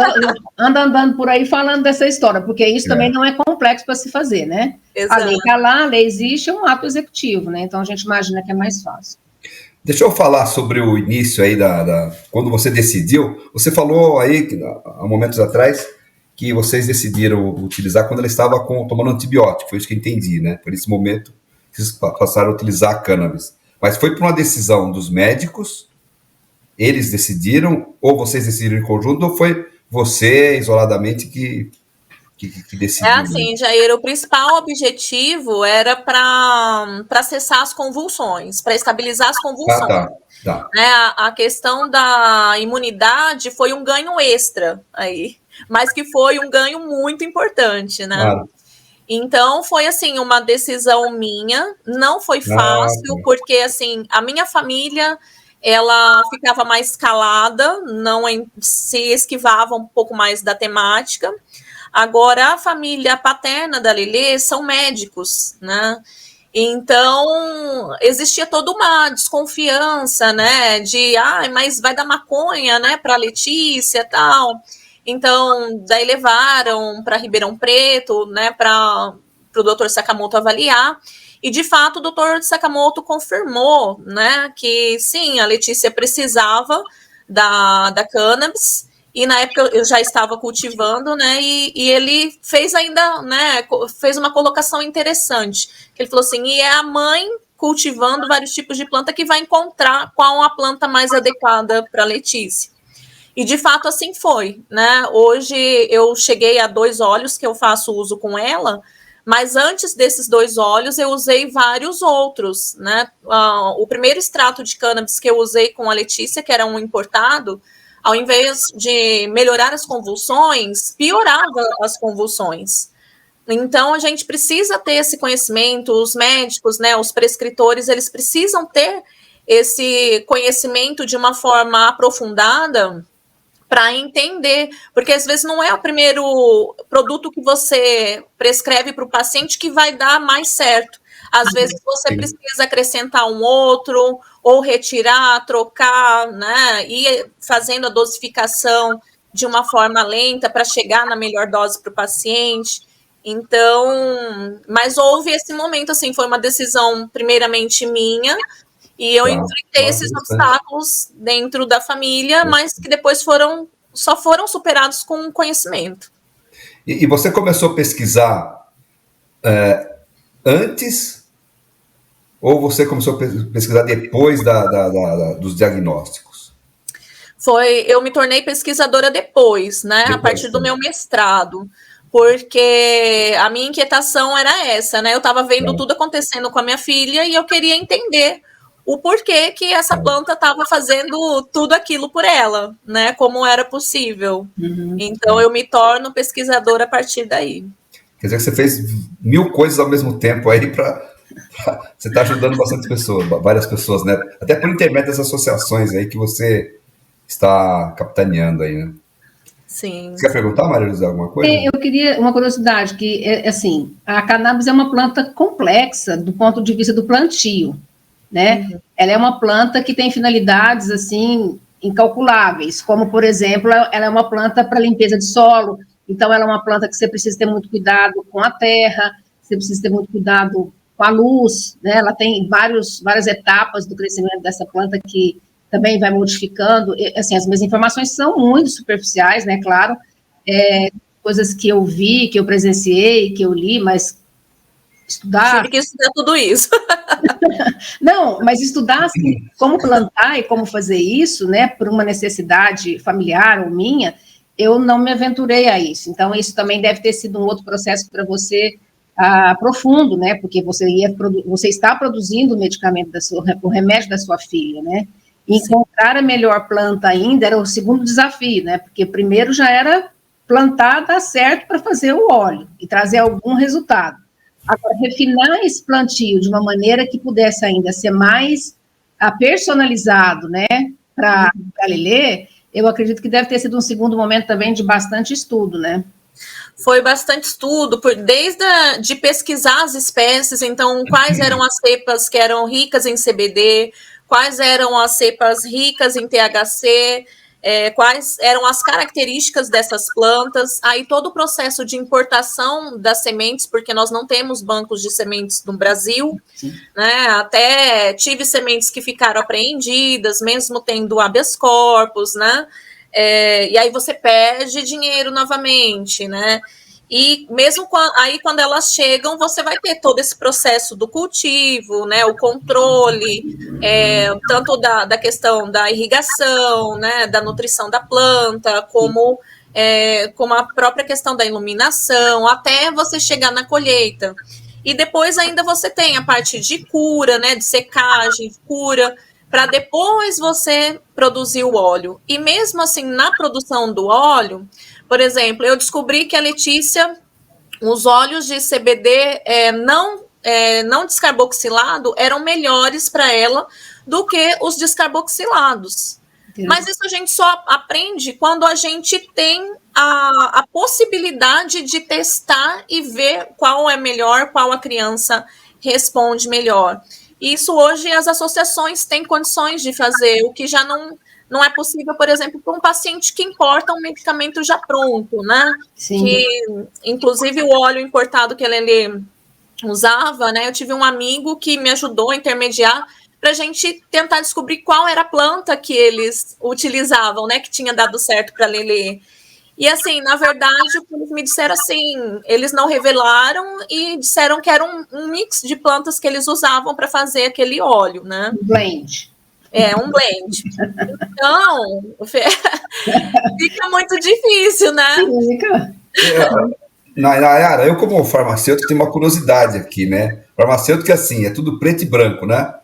Speaker 3: ando andando por aí falando dessa história, porque isso também não é complexo para se fazer, né?
Speaker 2: Exato.
Speaker 3: A lei está lá, a lei existe, é um ato executivo, né? Então a gente imagina que é mais fácil.
Speaker 1: Deixa eu falar sobre o início aí quando você decidiu. Você falou aí, há momentos atrás, que vocês decidiram utilizar quando ela estava tomando antibiótico, foi isso que eu entendi, né? Por esse momento, vocês passaram a utilizar a cannabis. Mas foi por uma decisão dos médicos, eles decidiram, ou vocês decidiram em conjunto, ou foi você, isoladamente, que decidiu?
Speaker 2: Assim, Jair, o principal objetivo era para cessar as convulsões, para estabilizar as convulsões.
Speaker 1: Tá.
Speaker 2: A questão da imunidade foi um ganho extra aí, mas que foi um ganho muito importante, né?
Speaker 1: Claro.
Speaker 2: Então, foi, assim, uma decisão minha, não foi fácil, porque, assim, a minha família ela ficava mais calada, não se esquivava um pouco mais da temática. Agora, a família paterna da Lelê são médicos, né? Então, existia toda uma desconfiança, né, de, mas vai dar maconha, né, para Letícia e tal. Então, daí levaram para Ribeirão Preto, né, para o doutor Sakamoto avaliar, e de fato o doutor Sakamoto confirmou, né, que sim, a Letícia precisava da cannabis, e na época eu já estava cultivando, né, e ele fez ainda, né, fez uma colocação interessante, que ele falou assim, e é a mãe cultivando vários tipos de planta que vai encontrar qual a planta mais adequada para Letícia. E de fato assim foi, né, hoje eu cheguei a 2 óleos que eu faço uso com ela, mas antes desses 2 óleos eu usei vários outros, né, o primeiro extrato de cannabis que eu usei com a Letícia, que era um importado, ao invés de melhorar as convulsões, piorava as convulsões. Então, a gente precisa ter esse conhecimento, os médicos, né, os prescritores, eles precisam ter esse conhecimento de uma forma aprofundada para entender, porque às vezes não é o primeiro produto que você prescreve para o paciente que vai dar mais certo. Às vezes você precisa acrescentar um outro, ou retirar, trocar, né, e fazendo a dosificação de uma forma lenta para chegar na melhor dose para o paciente. Então, mas houve esse momento, assim, foi uma decisão primeiramente minha, e eu enfrentei esses obstáculos dentro da família, mas que depois só foram superados com conhecimento.
Speaker 1: E você começou a pesquisar antes, ou você começou a pesquisar depois dos diagnósticos?
Speaker 2: Eu me tornei pesquisadora depois, né? A partir do meu mestrado. Porque a minha inquietação era essa, né? Eu estava vendo tudo acontecendo com a minha filha e eu queria entender o porquê que essa planta estava fazendo tudo aquilo por ela, né? Como era possível. Então, eu me torno pesquisadora a partir daí.
Speaker 1: Quer dizer que você fez 1000 coisas ao mesmo tempo aí você está ajudando bastante pessoas, várias pessoas, né? Até por intermédio das associações aí que você está capitaneando aí, né?
Speaker 2: Sim.
Speaker 1: Você quer perguntar, Maria José, alguma coisa?
Speaker 3: Eu queria uma curiosidade, que, assim, a cannabis é uma planta complexa do ponto de vista do plantio, né? Ela é uma planta que tem finalidades, assim, incalculáveis, como, por exemplo, ela é uma planta para limpeza de solo, então ela é uma planta que você precisa ter muito cuidado com a terra, você precisa ter muito cuidado com a luz, né? Ela tem várias etapas do crescimento dessa planta que também vai modificando, assim, as minhas informações são muito superficiais, né, claro, coisas que eu vi, que eu presenciei, que eu li, mas estudar...
Speaker 2: Tive que estudar tudo isso.
Speaker 3: Não, mas estudar, assim, como plantar e como fazer isso, né, por uma necessidade familiar ou minha, eu não me aventurei a isso, então isso também deve ter sido um outro processo para você profundo, né, porque você está produzindo o medicamento, o remédio da sua filha, né, encontrar a melhor planta ainda era o segundo desafio, né? Porque primeiro já era plantar, dar certo para fazer o óleo e trazer algum resultado. Agora, refinar esse plantio de uma maneira que pudesse ainda ser mais personalizado, né? Para a Lelê, eu acredito que deve ter sido um segundo momento também de bastante estudo, né?
Speaker 2: Foi bastante estudo, desde de pesquisar as espécies, então, quais eram as cepas que eram ricas em CBD, quais eram as cepas ricas em THC, quais eram as características dessas plantas, aí todo o processo de importação das sementes, porque nós não temos bancos de sementes no Brasil, né? Até tive sementes que ficaram apreendidas, mesmo tendo habeas corpus, né? E aí você perde dinheiro novamente, né? E mesmo quando elas chegam, você vai ter todo esse processo do cultivo, né? O controle, tanto da questão da irrigação, né? Da nutrição da planta, como a própria questão da iluminação, até você chegar na colheita. E depois ainda você tem a parte de cura, né? De secagem, cura, para depois você produzir o óleo. E mesmo assim, na produção do óleo, por exemplo, eu descobri que a Letícia, os óleos de CBD não não descarboxilado eram melhores para ela do que os descarboxilados. Mas isso a gente só aprende quando a gente tem a possibilidade de testar e ver qual é melhor, qual a criança responde melhor. Isso hoje as associações têm condições de fazer, o que já não é possível, por exemplo, para um paciente que importa um medicamento já pronto, né?
Speaker 3: Sim.
Speaker 2: Que, inclusive, o óleo importado que ele usava, né? Eu tive um amigo que me ajudou a intermediar para a gente tentar descobrir qual era a planta que eles utilizavam, né? Que tinha dado certo para Lelê. E, assim, na verdade, o que eles me disseram, assim, eles não revelaram e disseram que era um mix de plantas que eles usavam para fazer aquele óleo, né?
Speaker 3: Um blend.
Speaker 2: Um blend. Então, fica muito difícil, né?
Speaker 3: Fica.
Speaker 1: Nayara, eu como farmacêutico tenho uma curiosidade aqui, né? Farmacêutico, assim, é tudo preto e branco, né?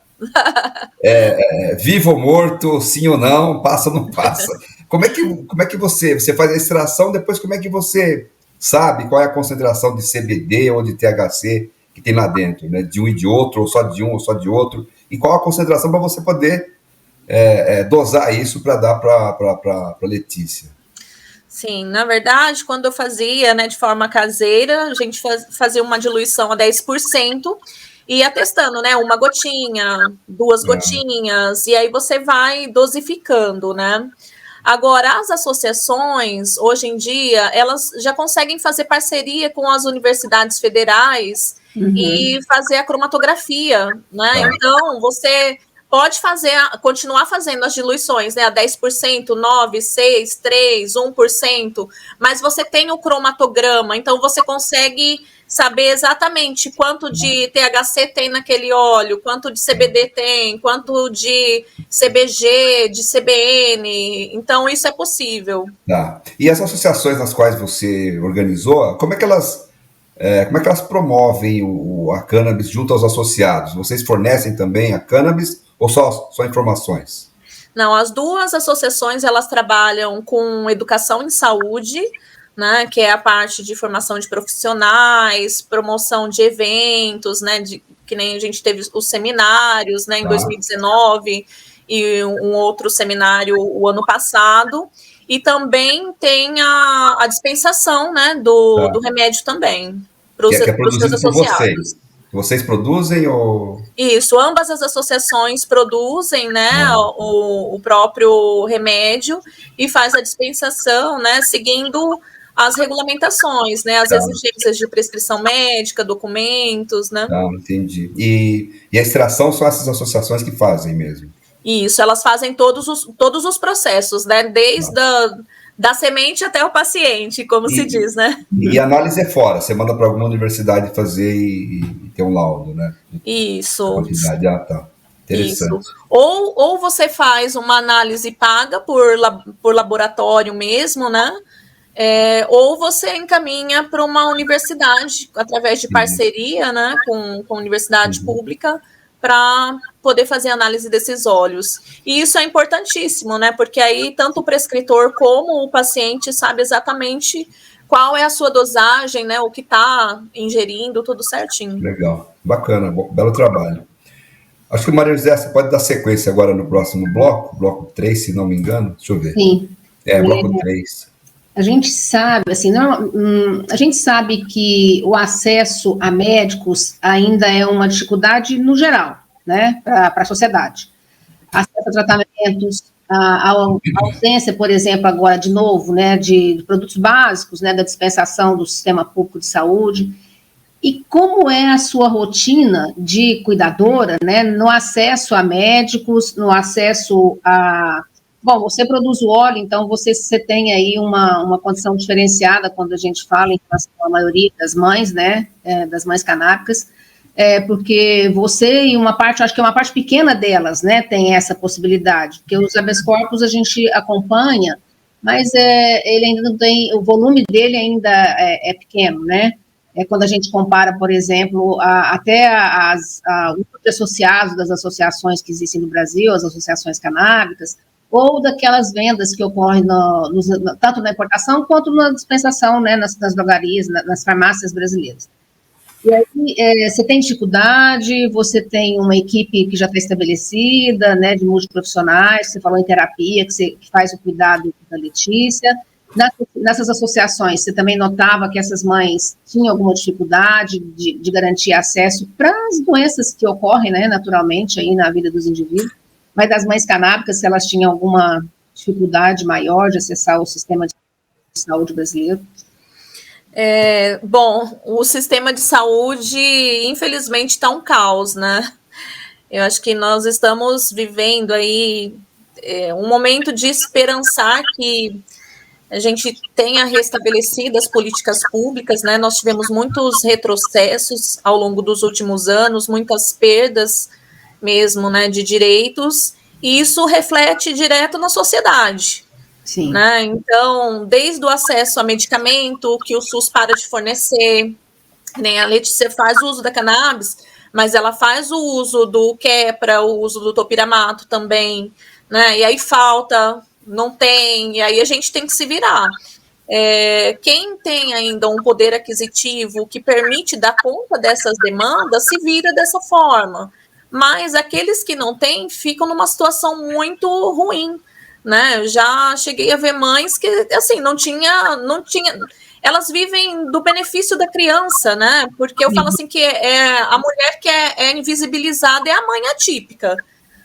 Speaker 1: Vivo ou morto, sim ou não, passa ou não passa. Como é que você faz a extração, depois como é que você sabe qual é a concentração de CBD ou de THC que tem lá dentro, né? De um e de outro, ou só de um ou só de outro, e qual a concentração para você poder dosar isso para dar para Letícia?
Speaker 2: Sim, na verdade, quando eu fazia, né, de forma caseira, a gente fazia uma diluição a 10%, e ia testando, né, uma gotinha, 2 gotinhas, e aí você vai dosificando, né? Agora, as associações, hoje em dia, elas já conseguem fazer parceria com as universidades federais e fazer a cromatografia, né? Então, você pode continuar fazendo as diluições, né? A 10%, 9%, 6%, 3%, 1%, mas você tem o cromatograma, então você consegue saber exatamente quanto de THC tem naquele óleo, quanto de CBD tem, quanto de CBG, de CBN, então isso é possível.
Speaker 1: Tá. E as associações nas quais você organizou, como é que elas promovem a cannabis junto aos associados? Vocês fornecem também a cannabis ou só informações?
Speaker 2: Não, as duas associações, elas trabalham com educação em saúde, né, que é a parte de formação de profissionais, promoção de eventos, né, que nem a gente teve os seminários, né, em 2019, e um outro seminário o ano passado, e também tem a dispensação, né, do remédio também, para os
Speaker 1: que é produzido
Speaker 2: seus associados.
Speaker 1: Vocês produzem ou...
Speaker 2: Isso, ambas as associações produzem, né, o próprio remédio e faz a dispensação, né, seguindo as regulamentações, né, as exigências de prescrição médica, documentos, né.
Speaker 1: Entendi. E a extração são essas associações que fazem mesmo?
Speaker 2: Isso, elas fazem todos os processos, né, desde da semente até o paciente, como se diz, né?
Speaker 1: E a análise é fora, você manda para alguma universidade fazer e ter um laudo, né?
Speaker 2: Isso.
Speaker 1: Quantidade, tá. Interessante.
Speaker 2: Isso. Ou você faz uma análise paga por laboratório mesmo, né? Ou você encaminha para uma universidade, através de parceria, né, com universidade pública, para poder fazer análise desses óleos. E isso é importantíssimo, né? Porque aí tanto o prescritor como o paciente sabe exatamente qual é a sua dosagem, né? O que está ingerindo, tudo certinho.
Speaker 1: Legal, bacana, belo trabalho. Acho que o Maria José, você pode dar sequência agora no próximo bloco 3, se não me engano. Deixa eu ver.
Speaker 3: Sim.
Speaker 1: Bloco 3.
Speaker 3: A gente sabe, assim, a gente sabe que o acesso a médicos ainda é uma dificuldade no geral, né, para a sociedade. Acesso a tratamentos, a ausência, por exemplo, agora, de novo, né, de produtos básicos, né, da dispensação do sistema público de saúde. E como é a sua rotina de cuidadora, né, no acesso a médicos, no acesso a... Bom, você produz o óleo, então você tem aí uma condição diferenciada quando a gente fala em relação à maioria das mães, né, das mães canábicas, porque você e uma parte, acho que é uma parte pequena delas, né, tem essa possibilidade, porque os habeas corpus a gente acompanha, mas ele ainda não tem, o volume dele ainda é pequeno, né, quando a gente compara, por exemplo, até os associados das associações que existem no Brasil, as associações canábicas, ou daquelas vendas que ocorrem tanto na importação quanto na dispensação, né, nas drogarias, nas farmácias brasileiras. E aí, você tem dificuldade, você tem uma equipe que já está estabelecida, né, de multiprofissionais, você falou em terapia, que faz o cuidado da Letícia. Nessas associações, você também notava que essas mães tinham alguma dificuldade de garantir acesso para as doenças que ocorrem, né, naturalmente, aí na vida dos indivíduos, mas das mães canábicas, se elas tinham alguma dificuldade maior de acessar o sistema de saúde brasileiro?
Speaker 2: Bom, o sistema de saúde, infelizmente, está um caos, né? Eu acho que nós estamos vivendo aí um momento de esperançar que a gente tenha restabelecido as políticas públicas, né? Nós tivemos muitos retrocessos ao longo dos últimos anos, muitas perdas mesmo, né, de direitos, e isso reflete direto na sociedade.
Speaker 3: Sim.
Speaker 2: Né? Então, desde o acesso a medicamento, que o SUS para de fornecer, né? A Letícia faz uso da cannabis, mas ela faz o uso do Keppra, o uso do topiramato também, né? E aí falta, não tem, e aí a gente tem que se virar. Quem tem ainda um poder aquisitivo que permite dar conta dessas demandas, se vira dessa forma. Mas aqueles que não têm ficam numa situação muito ruim, né? Eu já cheguei a ver mães que, assim, não tinha, elas vivem do benefício da criança, né? Porque eu falo assim que a mulher que é invisibilizada é a mãe atípica,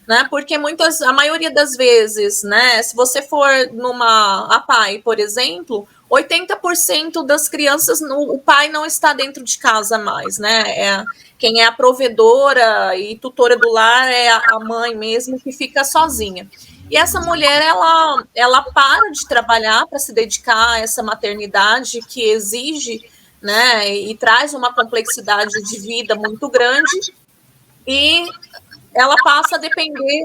Speaker 2: né? Porque a maioria das vezes, né? Se você for numa APAE, por exemplo, 80% das crianças, o pai não está dentro de casa mais, né? Quem é a provedora e tutora do lar é a mãe mesmo, que fica sozinha. E essa mulher, ela para de trabalhar para se dedicar a essa maternidade que exige, né, e traz uma complexidade de vida muito grande, e ela passa a depender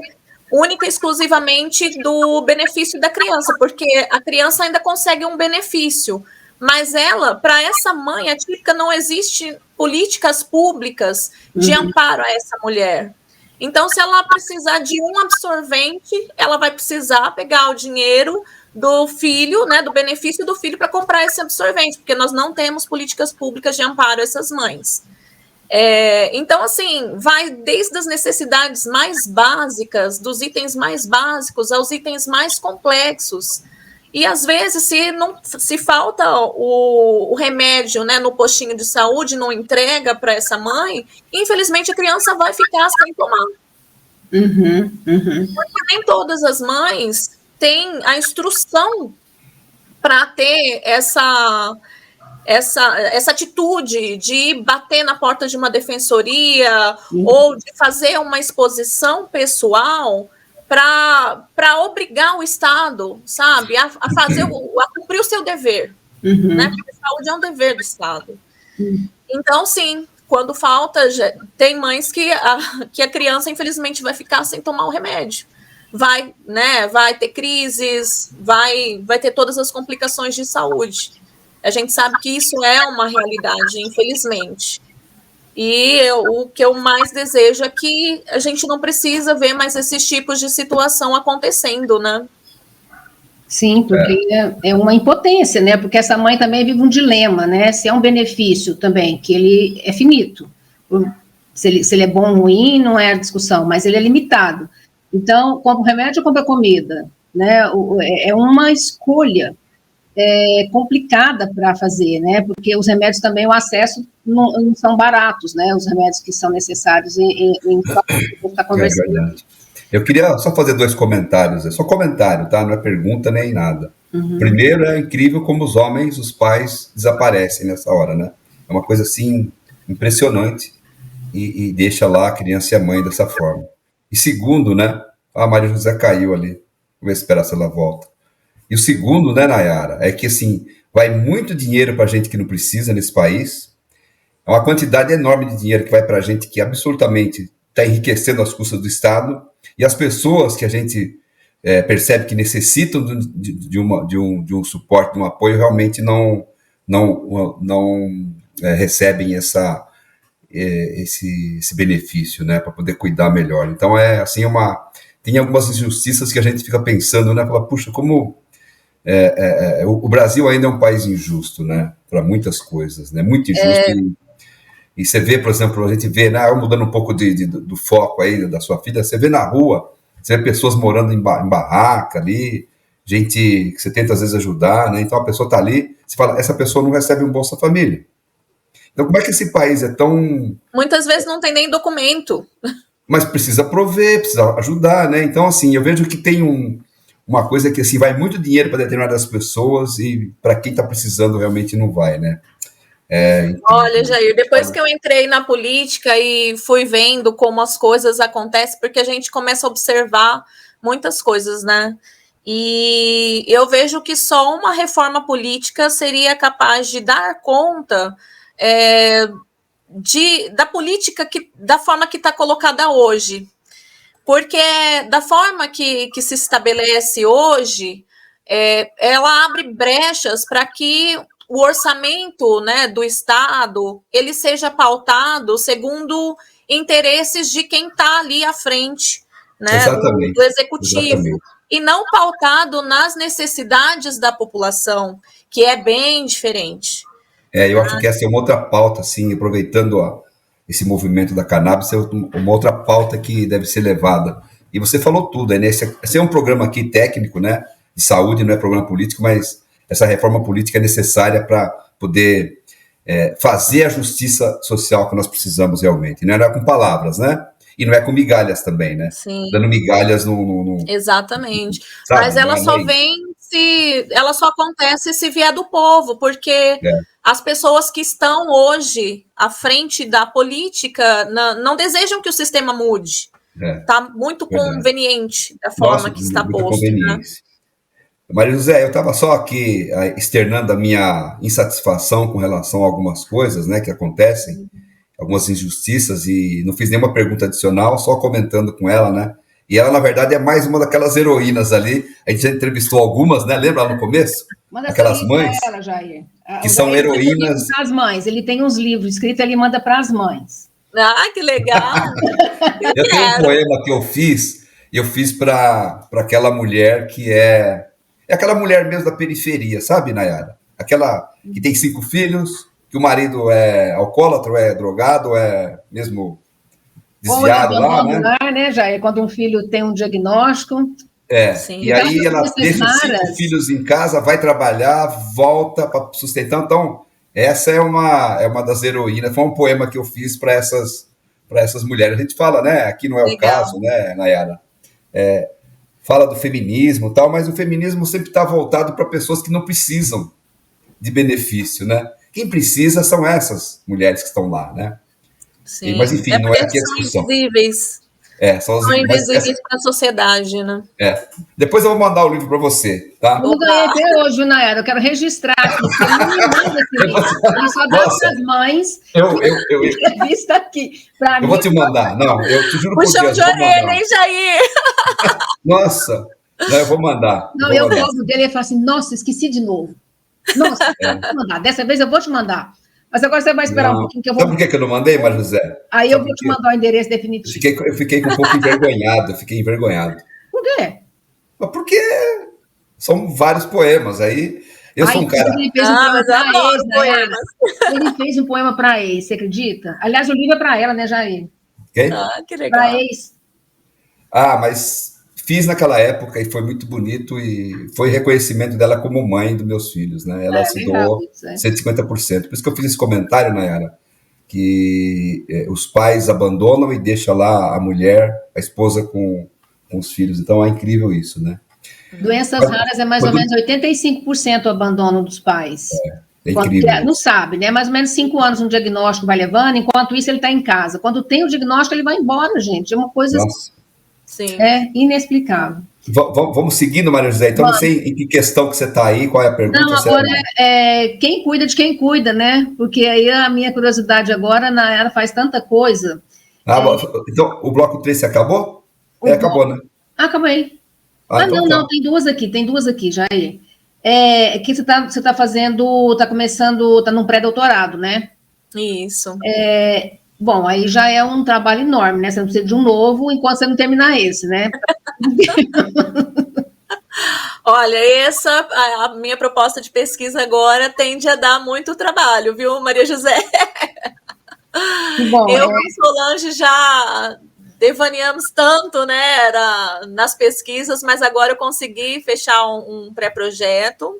Speaker 2: única e exclusivamente do benefício da criança, porque a criança ainda consegue um benefício, mas para essa mãe atípica, não existe políticas públicas de amparo a essa mulher. Então, se ela precisar de um absorvente, ela vai precisar pegar o dinheiro do filho, né, do benefício do filho, para comprar esse absorvente, porque nós não temos políticas públicas de amparo a essas mães. Então, assim, vai desde as necessidades mais básicas, dos itens mais básicos, aos itens mais complexos. E, às vezes, se falta o remédio, né, no postinho de saúde, não entrega para essa mãe, infelizmente a criança vai ficar sem tomar. Porque nem todas as mães têm a instrução para ter essa atitude de bater na porta de uma defensoria ou de fazer uma exposição pessoal para obrigar o Estado, sabe, a cumprir o seu dever, né? Porque a saúde é um dever do Estado. Então, sim, quando falta, tem mães que a criança, infelizmente, vai ficar sem tomar o remédio. Vai ter crises, vai ter todas as complicações de saúde. A gente sabe que isso é uma realidade, infelizmente. E o que eu mais desejo é que a gente não precisa ver mais esses tipos de situação acontecendo, né?
Speaker 3: Sim, porque é uma impotência, né? Porque essa mãe também vive um dilema, né? Se é um benefício também, que ele é finito. Se ele é bom ou ruim, não é a discussão, mas ele é limitado. Então, compra o remédio ou compra comida, né? É uma escolha complicada para fazer, né? Porque os remédios também, o acesso não são baratos, né? Os remédios que são necessários em estar conversando.
Speaker 1: É verdade. Eu queria só fazer 2 comentários, é só comentário, tá? Não é pergunta nem nada. Primeiro, é incrível como os homens, os pais, desaparecem nessa hora, né? É uma coisa, assim, impressionante, e deixa lá a criança e a mãe dessa forma. E segundo, né? A Maria José caiu ali, vamos esperar se ela volta. E o segundo, né, Nayara, é que, assim, vai muito dinheiro para gente que não precisa nesse país, é uma quantidade enorme de dinheiro que vai para gente que absolutamente está enriquecendo as custas do Estado, e as pessoas que a gente percebe que necessitam de um suporte, de um apoio, realmente não recebem esse benefício, né, para poder cuidar melhor. Então, assim, tem algumas injustiças que a gente fica pensando, né, fala, puxa, como o Brasil ainda é um país injusto, né, para muitas coisas, né, muito injusto, E você vê, por exemplo, a gente vê, né, mudando um pouco do foco aí da sua filha, você vê na rua, você vê pessoas morando em barraca ali, gente que você tenta às vezes ajudar, né? Então a pessoa está ali, você fala, essa pessoa não recebe um Bolsa Família. Então como é que esse país é tão...
Speaker 2: Muitas vezes não tem nem documento.
Speaker 1: Mas precisa prover, precisa ajudar, né? Então, assim, eu vejo que tem uma coisa que, assim, vai muito dinheiro para determinadas pessoas e para quem está precisando realmente não vai, né?
Speaker 2: Olha, Jair, depois que eu entrei na política e fui vendo como as coisas acontecem, porque a gente começa a observar muitas coisas, né? E eu vejo que só uma reforma política seria capaz de dar conta da política da forma que está colocada hoje. Porque da forma que se estabelece hoje, ela abre brechas para que o orçamento, né, do Estado ele seja pautado segundo interesses de quem está ali à frente, né, do executivo, exatamente. E não pautado nas necessidades da população, que é bem diferente.
Speaker 1: Eu acho que essa é uma outra pauta, assim, aproveitando esse movimento da cannabis, é uma outra pauta que deve ser levada. E você falou tudo, esse é um programa aqui técnico, né, de saúde, não é programa político, mas essa reforma política é necessária para poder fazer a justiça social que nós precisamos realmente. Não é com palavras, né? E não é com migalhas também, né?
Speaker 2: Sim.
Speaker 1: Dando migalhas
Speaker 2: Exatamente. Sabe, mas ela só vem ela só acontece se vier do povo, porque as pessoas que estão hoje à frente da política não desejam que o sistema mude. Está muito conveniente da forma que está posto. Né?
Speaker 1: Maria José, eu estava só aqui externando a minha insatisfação com relação a algumas coisas, né, que acontecem, algumas injustiças, e não fiz nenhuma pergunta adicional, só comentando com ela, né? E ela, na verdade, é mais uma daquelas heroínas ali. A gente já entrevistou algumas, né? Lembra lá no começo?
Speaker 3: Manda
Speaker 1: aquelas mães
Speaker 3: ela, Jair.
Speaker 1: que são heroínas.
Speaker 3: As mães, ele tem uns livros escritos, ele manda para as mães.
Speaker 2: Ah, que legal!
Speaker 1: Eu tenho um poema que eu fiz para aquela mulher que é aquela mulher mesmo da periferia, sabe, Nayara? Aquela que tem 5 filhos, que o marido é alcoólatra, é drogado, é mesmo desviado lá,
Speaker 3: né? Já é quando um filho tem um diagnóstico.
Speaker 2: Sim.
Speaker 1: E aí ela deixa os 5 filhos em casa, vai trabalhar, volta para sustentar. Então, essa é uma das heroínas. Foi um poema que eu fiz para essas mulheres. A gente fala, né? Aqui não é o caso, né, Nayara? Fala do feminismo e tal, mas o feminismo sempre está voltado para pessoas que não precisam de benefício, né? Quem precisa são essas mulheres que estão lá, né?
Speaker 2: Sim.
Speaker 1: Mas, enfim, não é aqui a discussão.
Speaker 2: Invisíveis.
Speaker 1: São
Speaker 2: invisíveis para a sociedade, né?
Speaker 1: Depois eu vou mandar o livro para você, tá?
Speaker 3: Eu não ganhei até hoje, Nayara. Eu quero registrar aqui. Ele não me manda esse livro. Ele só dá para as mães. Eu entrevista aqui.
Speaker 1: Eu vou te mandar. Não, eu te juro por Deus.
Speaker 2: Puxão de orelha, hein, Jair?
Speaker 1: Nossa, eu vou mandar.
Speaker 3: Não, eu gosto dele e falo assim, nossa, esqueci de novo. Nossa, eu vou mandar. Dessa vez eu vou te mandar. Mas agora você vai esperar um pouquinho que eu vou...
Speaker 1: Sabe por que eu não mandei, Maria José?
Speaker 3: Aí eu vou te mandar o endereço definitivo.
Speaker 1: Eu fiquei um pouco envergonhado,
Speaker 3: Por quê?
Speaker 1: Mas porque são vários poemas, aí eu sou um cara...
Speaker 3: Ele fez um ele fez um poema para ex, você acredita? Aliás, o livro é para ela, né, Jair?
Speaker 1: Quem?
Speaker 2: Que legal.
Speaker 3: Para ex.
Speaker 1: Mas fiz naquela época e foi muito bonito e foi reconhecimento dela como mãe dos meus filhos, né? Ela se doou 150%. Por isso que eu fiz esse comentário, Nayara, que os pais abandonam e deixam lá a mulher, a esposa com os filhos. Então é incrível isso, né?
Speaker 3: Doenças raras é mais ou menos 85% o abandono dos pais.
Speaker 1: É incrível.
Speaker 3: Não sabe, né? Mais ou menos 5 anos um diagnóstico vai levando, enquanto isso ele está em casa. Quando tem o diagnóstico, ele vai embora, gente. É uma coisa...
Speaker 2: Sim.
Speaker 3: Inexplicável.
Speaker 1: Vamos seguindo, Maria José. Então, não sei em que questão que você está aí, qual é a pergunta?
Speaker 3: Não, agora quem cuida de quem cuida, né? Porque aí a minha curiosidade agora, ela faz tanta coisa.
Speaker 1: Então, o bloco 3 acabou? Acabou, né?
Speaker 3: Acabei.
Speaker 1: Então
Speaker 3: não, tem duas aqui, já é. Que você tá fazendo, tá começando, tá num pré-doutorado, né?
Speaker 2: Isso.
Speaker 3: Bom, aí já é um trabalho enorme, né? Você não precisa de um novo enquanto você não terminar esse, né?
Speaker 2: Olha, a minha proposta de pesquisa agora tende a dar muito trabalho, viu, Maria José?
Speaker 3: Bom,
Speaker 2: eu e Solange já devaneamos tanto, né, nas pesquisas, mas agora eu consegui fechar um pré-projeto,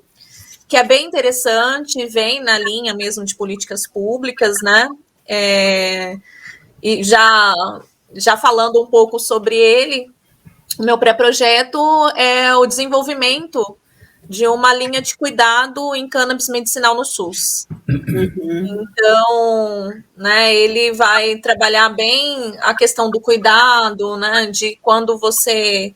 Speaker 2: que é bem interessante, vem na linha mesmo de políticas públicas, né, e já falando um pouco sobre ele, o meu pré-projeto é o desenvolvimento de uma linha de cuidado em cannabis medicinal no SUS. Então, né, ele vai trabalhar bem a questão do cuidado, né, de quando você,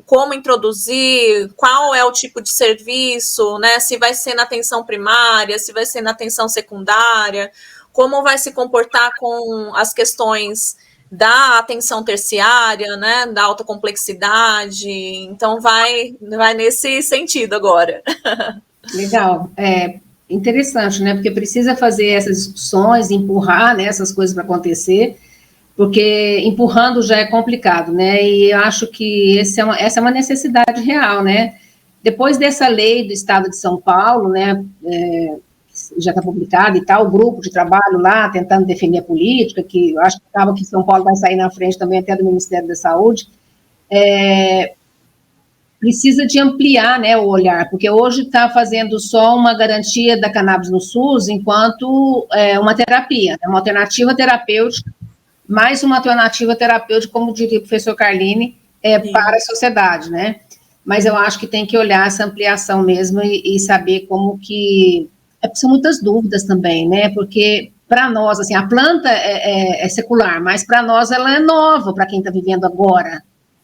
Speaker 2: como introduzir, qual é o tipo de serviço, né, se vai ser na atenção primária, se vai ser na atenção secundária, como vai se comportar com as questões da atenção terciária, né, da alta complexidade. Então, vai nesse sentido agora.
Speaker 3: Legal. Interessante, né? Porque precisa fazer essas discussões, empurrar, né, essas coisas para acontecer, porque empurrando já é complicado, né? E eu acho que essa é uma necessidade real, né? Depois dessa lei do Estado de São Paulo, né, já está publicado e tal, o grupo de trabalho lá tentando definir a política, que eu acho que acaba que São Paulo vai sair na frente também até do Ministério da Saúde, precisa de ampliar, né, o olhar, porque hoje está fazendo só uma garantia da cannabis no SUS enquanto uma terapia, uma alternativa terapêutica, mais uma alternativa terapêutica, como diria o professor Carline, para a sociedade, né? Mas eu acho que tem que olhar essa ampliação mesmo e saber como que... são muitas dúvidas também, né? Porque para nós, assim, a planta é secular, mas para nós ela é nova, para quem está vivendo agora,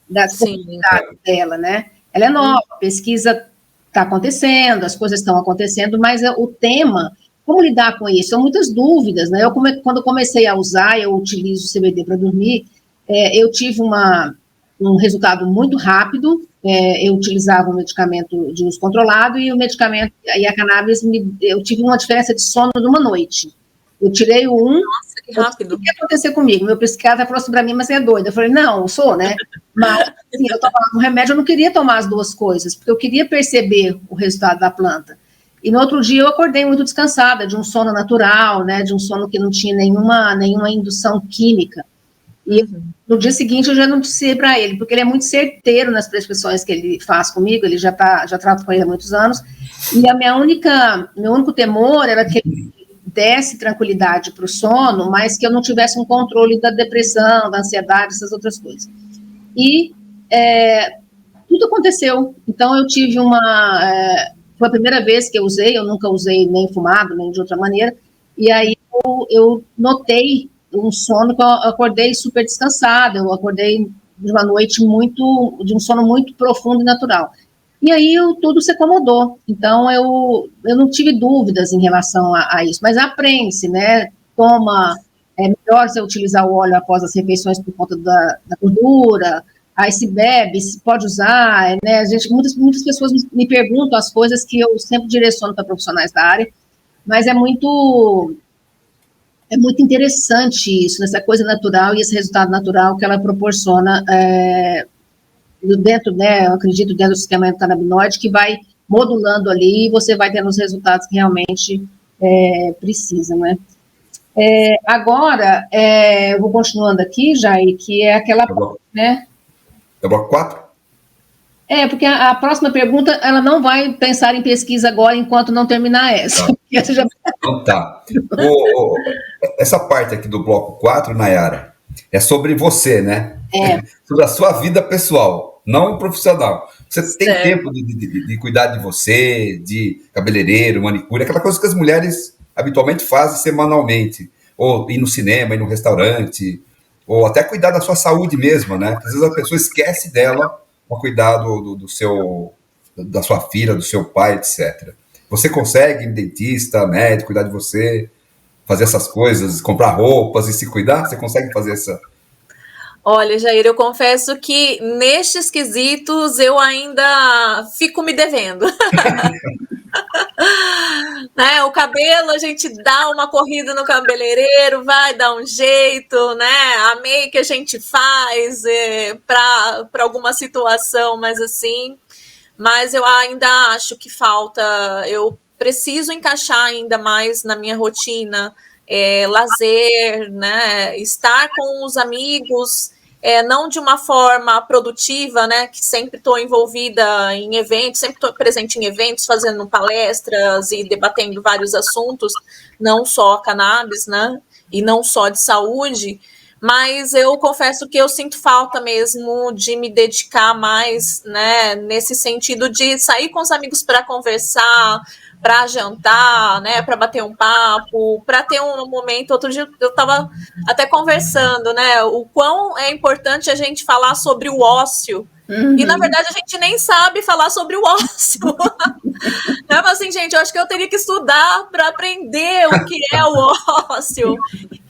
Speaker 3: das possibilidades dela, né? Ela é nova, a pesquisa está acontecendo, as coisas estão acontecendo, mas o tema, como lidar com isso? São muitas dúvidas, né? Quando comecei a usar, eu utilizo o CBD para dormir, eu tive um resultado muito rápido. Eu utilizava um medicamento de uso controlado e o medicamento, e a cannabis, eu tive uma diferença de sono de uma noite. Eu tirei o um.
Speaker 2: Nossa, que rápido.
Speaker 3: O que ia acontecer comigo? Meu psiquiatra falou assim para mim, mas você é doida. Eu falei, não, eu sou, né? Mas, assim, eu tomava um remédio, eu não queria tomar as duas coisas, porque eu queria perceber o resultado da planta. E no outro dia eu acordei muito descansada, de um sono natural, né? De um sono que não tinha nenhuma indução química. E no dia seguinte eu já noticiei para ele, porque ele é muito certeiro nas prescrições que ele faz comigo, ele já trato com ele há muitos anos, e meu único temor era que ele desse tranquilidade para o sono, mas que eu não tivesse um controle da depressão, da ansiedade, essas outras coisas. E tudo aconteceu. Então eu tive foi a primeira vez que eu usei, eu nunca usei nem fumado, nem de outra maneira, e aí eu notei um sono que eu acordei super descansada, eu acordei de uma noite de um sono muito profundo e natural. E aí tudo se acomodou. Então eu não tive dúvidas em relação a isso, mas aprende-se, né? É melhor você utilizar o óleo após as refeições por conta da gordura, aí se bebe, se pode usar, né? Muitas pessoas me perguntam as coisas que eu sempre direciono para profissionais da área, mas é muito interessante isso, essa coisa natural e esse resultado natural que ela proporciona dentro, né, eu acredito, dentro do sistema endocannabinoide, que vai modulando ali e você vai tendo os resultados que realmente precisa, né? Agora, eu vou continuando aqui, Jair, que é aquela... né?
Speaker 1: É o bloco 4?
Speaker 3: Porque a próxima pergunta, ela não vai pensar em pesquisa agora enquanto não terminar essa.
Speaker 1: Tá. Então tá. Essa parte aqui do bloco 4, Nayara, é sobre você, né? Sobre a sua vida pessoal, não profissional. Você tem tempo de cuidar de você, de cabeleireiro, manicure, aquela coisa que as mulheres habitualmente fazem semanalmente, ou ir no cinema, ir no restaurante, ou até cuidar da sua saúde mesmo, né? Às vezes a pessoa esquece dela para cuidar da sua filha, do seu pai, etc. Você consegue, dentista, médico, cuidar de você, fazer essas coisas, comprar roupas e se cuidar? Você consegue fazer essa...
Speaker 2: Olha, Jair, eu confesso que nestes quesitos eu ainda fico me devendo. Né, o cabelo, a gente dá uma corrida no cabeleireiro, vai dar um jeito, né? A make a gente faz para alguma situação, mas eu ainda acho que falta, eu preciso encaixar ainda mais na minha rotina lazer, né, estar com os amigos, não de uma forma produtiva, né, que sempre estou envolvida em eventos, sempre estou presente em eventos, fazendo palestras e debatendo vários assuntos, não só cannabis, né, e não só de saúde, mas eu confesso que eu sinto falta mesmo de me dedicar mais, né, nesse sentido de sair com os amigos para conversar, para jantar, né, para bater um papo, para ter um momento. Outro dia eu estava até conversando, né, o quão é importante a gente falar sobre o ócio. E, na verdade, a gente nem sabe falar sobre o ócio. Então, assim, gente, eu acho que eu teria que estudar para aprender o que é o ócio.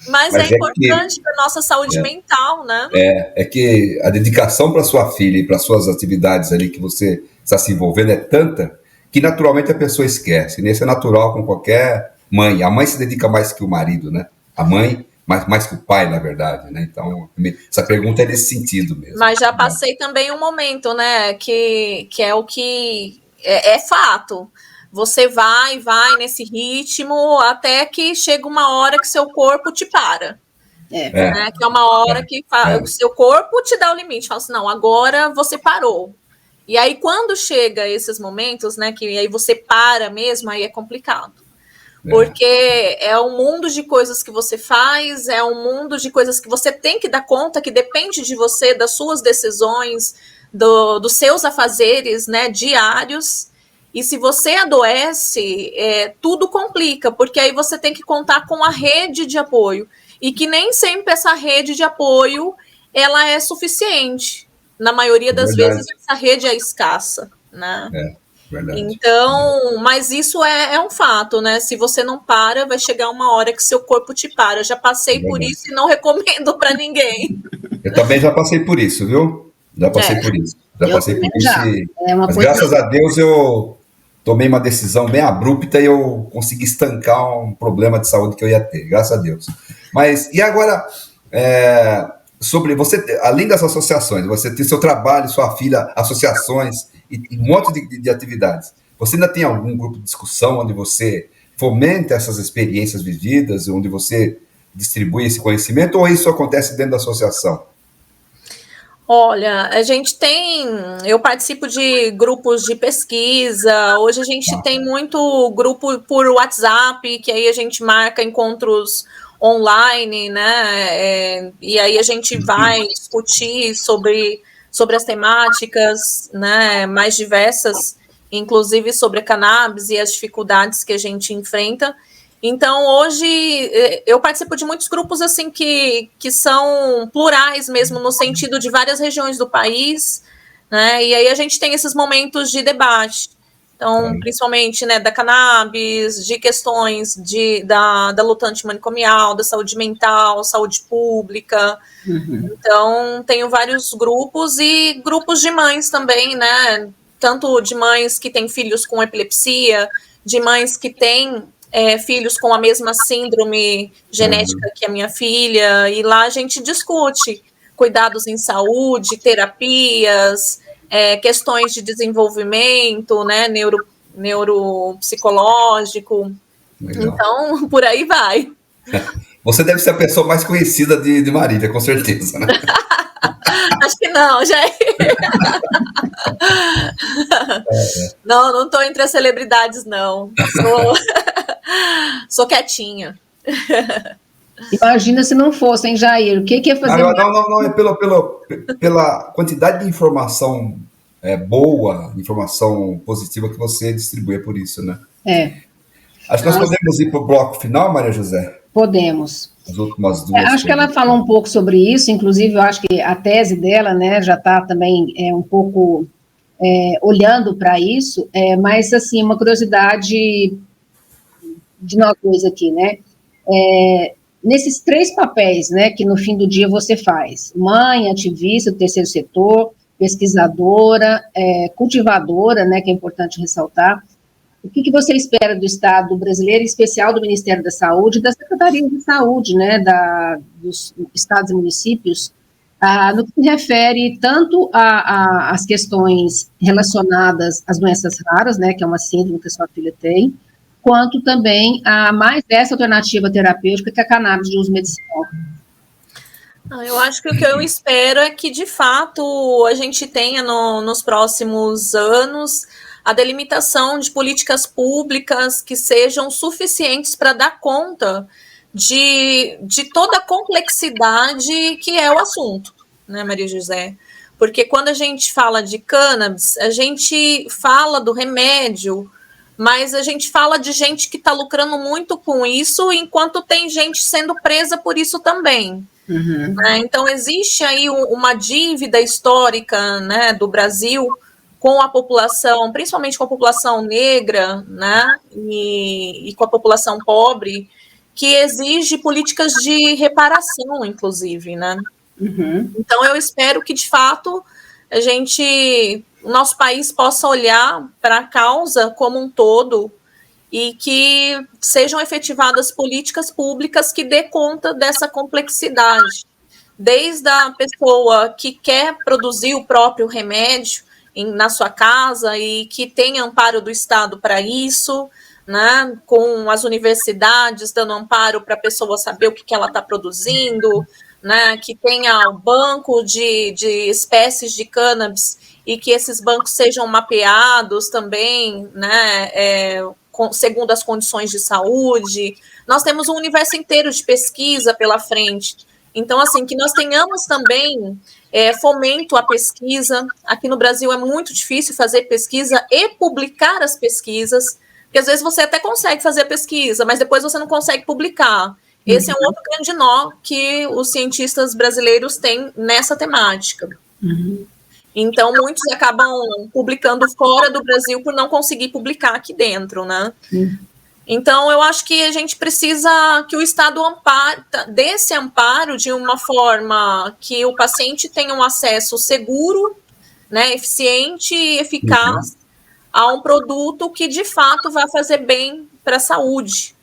Speaker 2: Mas é importante para a nossa saúde mental, né?
Speaker 1: É que a dedicação para sua filha e para suas atividades ali que você está se envolvendo é tanta que naturalmente a pessoa esquece. Isso é natural com qualquer mãe. A mãe se dedica mais que o marido, né? A mãe mais que o pai, na verdade, né? Então, essa pergunta é nesse sentido mesmo.
Speaker 2: Mas já passei também um momento, né? Que é o que é fato. Você vai nesse ritmo até que chega uma hora que seu corpo te para. Né? Que é uma hora que o seu corpo te dá o limite. Fala assim, não, agora você parou. E aí, quando chega esses momentos, né, que aí você para mesmo, aí é complicado. Porque é um mundo de coisas que você faz, é um mundo de coisas que você tem que dar conta, que depende de você, das suas decisões, dos seus afazeres, né, diários. E se você adoece, tudo complica, porque aí você tem que contar com a rede de apoio. E que nem sempre essa rede de apoio ela é suficiente. Na maioria das vezes, essa rede é escassa, né?
Speaker 1: Verdade.
Speaker 2: Então, mas isso é um fato, né? Se você não para, vai chegar uma hora que seu corpo te para. Eu já passei por isso e não recomendo para ninguém.
Speaker 1: Eu também já passei por isso, viu? Já passei por isso. Já passei por isso. Mas graças a Deus eu tomei uma decisão bem abrupta e eu consegui estancar um problema de saúde que eu ia ter, graças a Deus. Mas, e agora, sobre você, além das associações, você tem seu trabalho, sua filha, associações e um monte de atividades. Você ainda tem algum grupo de discussão onde você fomenta essas experiências vividas, onde você distribui esse conhecimento, ou isso acontece dentro da associação?
Speaker 2: Olha, eu participo de grupos de pesquisa, hoje a gente tem muito grupo por WhatsApp, que aí a gente marca encontros online, né, e aí a gente vai discutir sobre as temáticas, né, mais diversas, inclusive sobre a cannabis e as dificuldades que a gente enfrenta. Então, hoje, eu participo de muitos grupos, assim, que são plurais mesmo, no sentido de várias regiões do país, né, e aí a gente tem esses momentos de debate. Então, principalmente, né, da cannabis, de questões da luta antimanicomial, da saúde mental, saúde pública. Então, tenho vários grupos e grupos de mães também, né, tanto de mães que têm filhos com epilepsia, de mães que têm filhos com a mesma síndrome genética que a minha filha, e lá a gente discute cuidados em saúde, terapias, questões de desenvolvimento, né, neuropsicológico. Legal. Então, por aí vai.
Speaker 1: Você deve ser a pessoa mais conhecida de Marília, com certeza, né?
Speaker 2: Acho que não, já. Não estou entre as celebridades, não. Sou quietinha.
Speaker 3: Imagina se não fosse, hein, Jair? O que ia fazer?
Speaker 1: Não, é pela quantidade de informação boa, informação positiva que você distribui, é por isso, né? Acho que nós podemos ir para o bloco final, Maria José?
Speaker 3: Podemos.
Speaker 1: As últimas duas.
Speaker 3: Acho que ela falou um pouco sobre isso, inclusive eu acho que a tese dela, né, já está também um pouco olhando para isso, mas, assim, uma curiosidade de nós dois aqui, né? Nesses 3 papéis, né, que no fim do dia você faz, mãe, ativista do terceiro setor, pesquisadora, cultivadora, né, que é importante ressaltar, o que você espera do Estado brasileiro, em especial do Ministério da Saúde, da Secretaria de Saúde, né, dos estados e municípios, no que se refere tanto às questões relacionadas às doenças raras, né, que é uma síndrome que a sua filha tem, quanto também a mais essa alternativa terapêutica que é a cannabis de uso medicinal.
Speaker 2: Eu acho que o que eu espero é que, de fato, a gente tenha nos próximos anos a delimitação de políticas públicas que sejam suficientes para dar conta de toda a complexidade que é o assunto, né, Maria José? Porque quando a gente fala de cannabis, a gente fala do remédio, mas a gente fala de gente que está lucrando muito com isso, enquanto tem gente sendo presa por isso também.
Speaker 3: Uhum.
Speaker 2: Então, existe aí uma dívida histórica, né, do Brasil com a população, principalmente com a população negra, né, e com a população pobre, que exige políticas de reparação, inclusive, né?
Speaker 3: Uhum.
Speaker 2: Então, eu espero que, de fato, o nosso país possa olhar para a causa como um todo e que sejam efetivadas políticas públicas que dê conta dessa complexidade, desde a pessoa que quer produzir o próprio remédio na sua casa e que tem amparo do Estado para isso, né, com as universidades dando amparo para a pessoa saber o que ela está produzindo, né, que tenha o banco de espécies de cannabis e que esses bancos sejam mapeados também, né, segundo as condições de saúde. Nós temos um universo inteiro de pesquisa pela frente. Então, assim, que nós tenhamos também fomento à pesquisa. Aqui no Brasil é muito difícil fazer pesquisa e publicar as pesquisas, porque às vezes você até consegue fazer a pesquisa, mas depois você não consegue publicar. Esse é um outro grande nó que os cientistas brasileiros têm nessa temática.
Speaker 3: Uhum.
Speaker 2: Então, muitos acabam publicando fora do Brasil por não conseguir publicar aqui dentro, né? Então, eu acho que a gente precisa que o Estado dê esse amparo de uma forma que o paciente tenha um acesso seguro, né, eficiente e eficaz a um produto que, de fato, vai fazer bem para a saúde,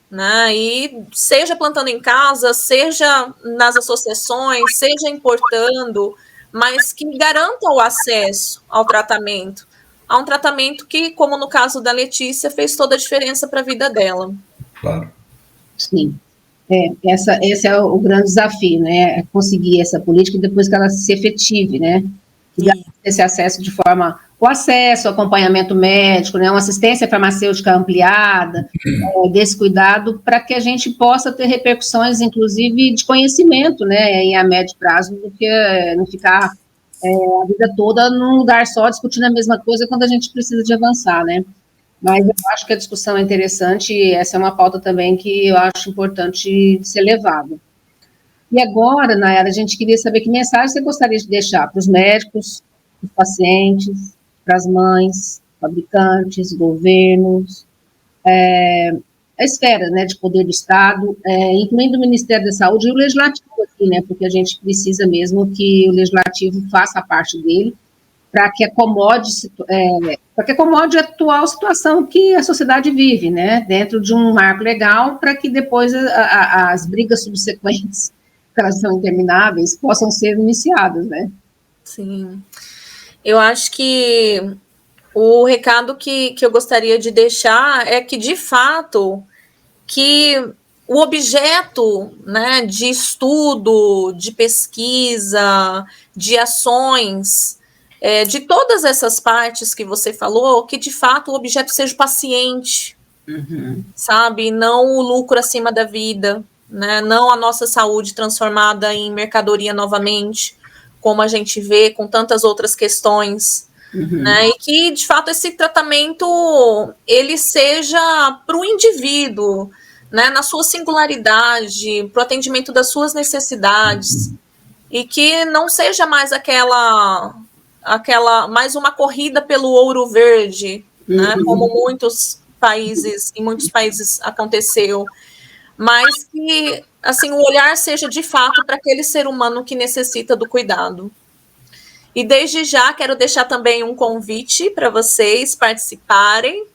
Speaker 2: né? E seja plantando em casa, seja nas associações, seja importando, mas que garanta o acesso ao tratamento. A um tratamento que, como no caso da Letícia, fez toda a diferença para a vida dela.
Speaker 1: Claro.
Speaker 3: Sim. Esse é o grande desafio, né? É conseguir essa política depois que ela se efetive, né? E esse acesso de forma... O acesso, o acompanhamento médico, né? Uma assistência farmacêutica ampliada, desse cuidado, para que a gente possa ter repercussões, inclusive, de conhecimento, né? Em a médio prazo, do que não ficar a vida toda num lugar só discutindo a mesma coisa quando a gente precisa de avançar, né? Mas eu acho que a discussão é interessante e essa é uma pauta também que eu acho importante ser levada. E agora, Nayara, a gente queria saber que mensagem você gostaria de deixar para os médicos, para os pacientes, para as mães, fabricantes, governos, a esfera, né, de poder do Estado, incluindo o Ministério da Saúde e o Legislativo aqui, né, porque a gente precisa mesmo que o Legislativo faça a parte dele para que acomode a atual situação que a sociedade vive, né, dentro de um marco legal, para que depois as brigas subsequentes, que elas são intermináveis, possam ser iniciadas, né.
Speaker 2: Sim. Eu acho que o recado que eu gostaria de deixar é que, de fato, que o objeto, né, de estudo, de pesquisa, de ações, de todas essas partes que você falou, que, de fato, o objeto seja o paciente, sabe? Não o lucro acima da vida, né? Não a nossa saúde transformada em mercadoria novamente, como a gente vê com tantas outras questões, né? E que, de fato, esse tratamento, ele seja para o indivíduo, né? Na sua singularidade, para o atendimento das suas necessidades, e que não seja mais mais uma corrida pelo ouro verde, né? Como em muitos países aconteceu, mas que, assim, o olhar seja de fato para aquele ser humano que necessita do cuidado. E desde já quero deixar também um convite para vocês participarem,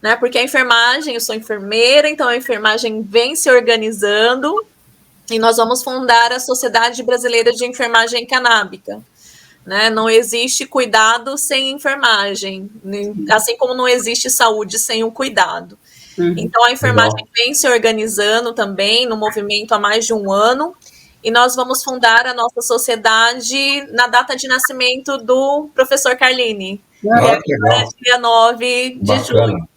Speaker 2: né? Porque a enfermagem, eu sou enfermeira, então a enfermagem vem se organizando e nós vamos fundar a Sociedade Brasileira de Enfermagem Canábica, né? Não existe cuidado sem enfermagem, assim como não existe saúde sem o cuidado. Então, a enfermagem vem se organizando também no movimento há mais de um ano, e nós vamos fundar a nossa sociedade na data de nascimento do professor Carlini, que é dia 9 de junho.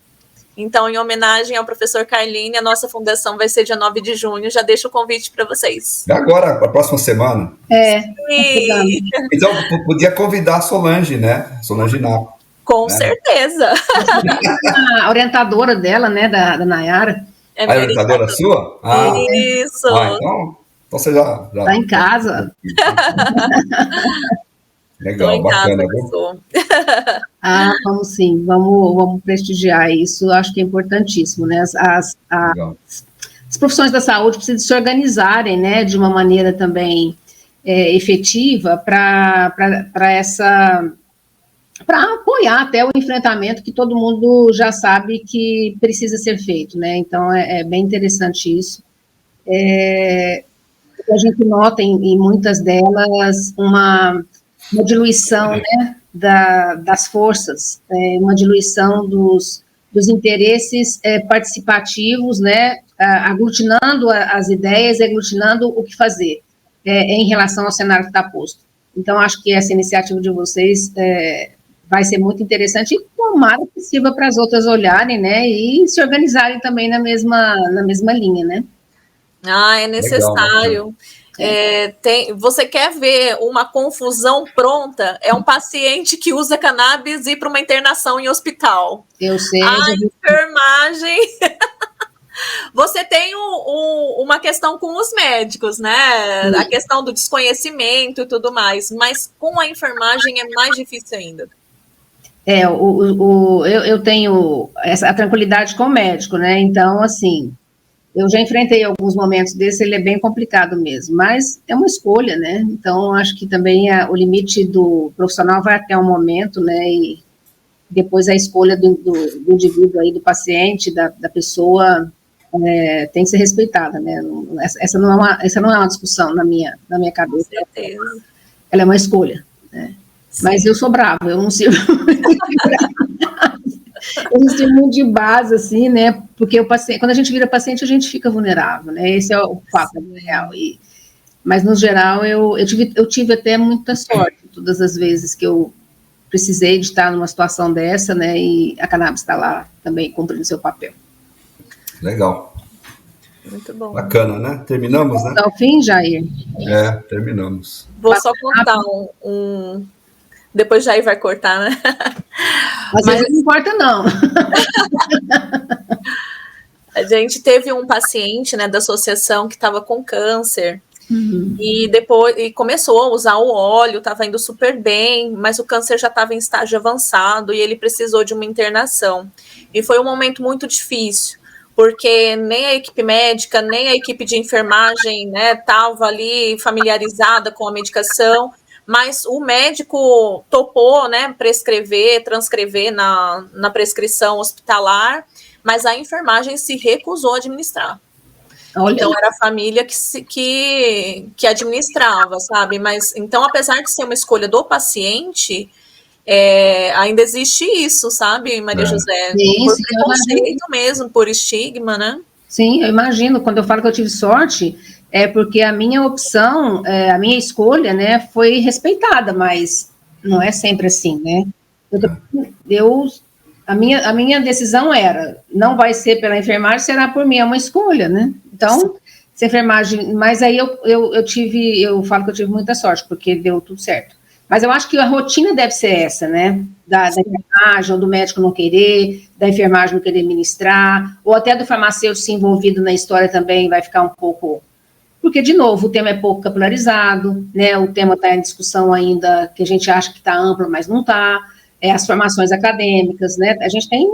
Speaker 2: Então, em homenagem ao professor Carlini, a nossa fundação vai ser dia 9 de junho. Já deixo o convite para vocês.
Speaker 1: Agora, a próxima semana. Então, podia convidar a Solange, né? Solange Napo.
Speaker 2: Com certeza.
Speaker 3: A orientadora dela, né, da Nayara.
Speaker 1: A orientadora sua?
Speaker 2: Isso.
Speaker 1: Então você já
Speaker 3: tá em casa.
Speaker 1: Legal, bacana.
Speaker 3: Vamos sim, vamos prestigiar isso, acho que é importantíssimo, né? As profissões da saúde precisam se organizarem, né, de uma maneira também efetiva para apoiar até o enfrentamento que todo mundo já sabe que precisa ser feito, né? Então é bem interessante isso. A gente nota em muitas delas uma diluição, né, das forças, uma diluição dos interesses participativos, né, aglutinando as ideias e aglutinando o que fazer em relação ao cenário que está posto. Então, acho que essa iniciativa de vocês vai ser muito interessante e tomara que sirva para as outras olharem, né, e se organizarem também na mesma linha, né.
Speaker 2: É necessário. Você quer ver uma confusão pronta? É um paciente que usa cannabis e ir para uma internação em hospital.
Speaker 3: Eu sei.
Speaker 2: A enfermagem. Você tem uma questão com os médicos, né? A questão do desconhecimento e tudo mais, mas com a enfermagem é mais difícil ainda.
Speaker 3: Eu tenho a tranquilidade com o médico, né? Então, assim, eu já enfrentei alguns momentos desses, ele é bem complicado mesmo, mas é uma escolha, né? Então, acho que também o limite do profissional vai até um momento, né? E depois a escolha do indivíduo aí, do paciente, da pessoa, tem que ser respeitada, né? Essa não é uma discussão na minha cabeça.
Speaker 2: Com certeza.
Speaker 3: Ela é uma escolha, né? Sim. Mas eu sou brava, eu não sirvo eu não sirvo muito de base, assim, né? Porque o paciente, quando a gente vira paciente, a gente fica vulnerável, né? Esse é o fato real. Mas, no geral, eu tive até muita sorte todas as vezes que eu precisei de estar numa situação dessa, né? E a cannabis está lá também cumprindo seu papel.
Speaker 1: Legal.
Speaker 2: Muito bom.
Speaker 1: Bacana, né? Terminamos, né?
Speaker 3: Ao fim, Jair?
Speaker 1: Terminamos.
Speaker 2: Vou só contar Depois Jair vai cortar, né?
Speaker 3: Mas não importa, não.
Speaker 2: A gente teve um paciente, né, da associação que estava com câncer. E depois começou a usar o óleo, estava indo super bem, mas o câncer já estava em estágio avançado e ele precisou de uma internação. E foi um momento muito difícil, porque nem a equipe médica, nem a equipe de enfermagem, né, estava ali familiarizada com a medicação, mas o médico topou, né, transcrever na prescrição hospitalar, mas a enfermagem se recusou a administrar. Olha. Então, era a família que administrava, sabe? Mas, então, apesar de ser uma escolha do paciente, ainda existe isso, sabe, Maria José?
Speaker 3: Sim,
Speaker 2: por preconceito mesmo, por estigma, né?
Speaker 3: Sim, eu imagino. Quando eu falo que eu tive sorte, é porque a minha opção, a minha escolha, né, foi respeitada, mas não é sempre assim, né? A minha decisão era, não vai ser pela enfermagem, será por mim, é uma escolha, né? Então, se a enfermagem... Mas aí eu falo que eu tive muita sorte, porque deu tudo certo. Mas eu acho que a rotina deve ser essa, né? Da enfermagem, ou do médico não querer, da enfermagem não querer ministrar, ou até do farmacêutico se envolvido na história também vai ficar um pouco... Porque, de novo, o tema é pouco capitularizado, né? O tema está em discussão ainda, que a gente acha que está amplo, mas não está. As formações acadêmicas, né? A gente tem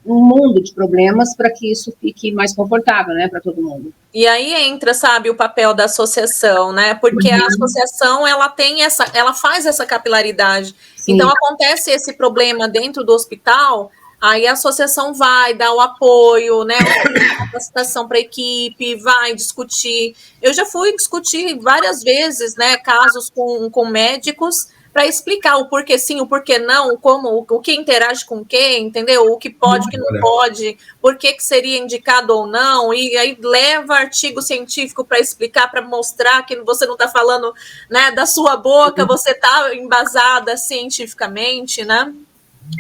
Speaker 3: um mundo de problemas para que isso fique mais confortável, né, para todo mundo.
Speaker 2: E aí entra, sabe, o papel da associação, né? Porque a associação, ela faz essa capilaridade. Sim. Então, acontece esse problema dentro do hospital, aí a associação vai dar o apoio, né, a capacitação para a equipe, vai discutir. Eu já fui discutir várias vezes, né, casos com médicos, para explicar o porquê sim, o porquê não, como, o que interage com o que, entendeu? O que pode, o que não pode, por que seria indicado ou não, e aí leva artigo científico para explicar, para mostrar que você não está falando, né, da sua boca, você está embasada cientificamente, né?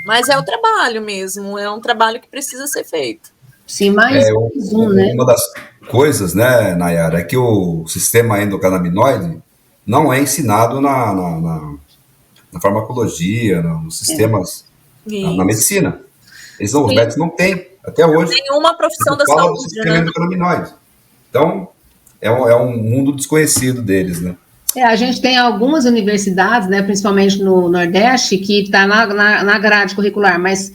Speaker 2: Mas é o trabalho mesmo, é um trabalho que precisa ser feito.
Speaker 3: Sim, mais né?
Speaker 1: Uma das coisas, né, Nayara, é que o sistema endocannabinoide não é ensinado na farmacologia, nos sistemas, na medicina. Os médicos não têm, até hoje.
Speaker 2: Nenhuma profissão da
Speaker 1: fala
Speaker 2: saúde,
Speaker 1: do sistema endocannabinoide. Então, é um mundo desconhecido deles, né?
Speaker 3: A gente tem algumas universidades, né, principalmente no Nordeste, que está na grade curricular, mas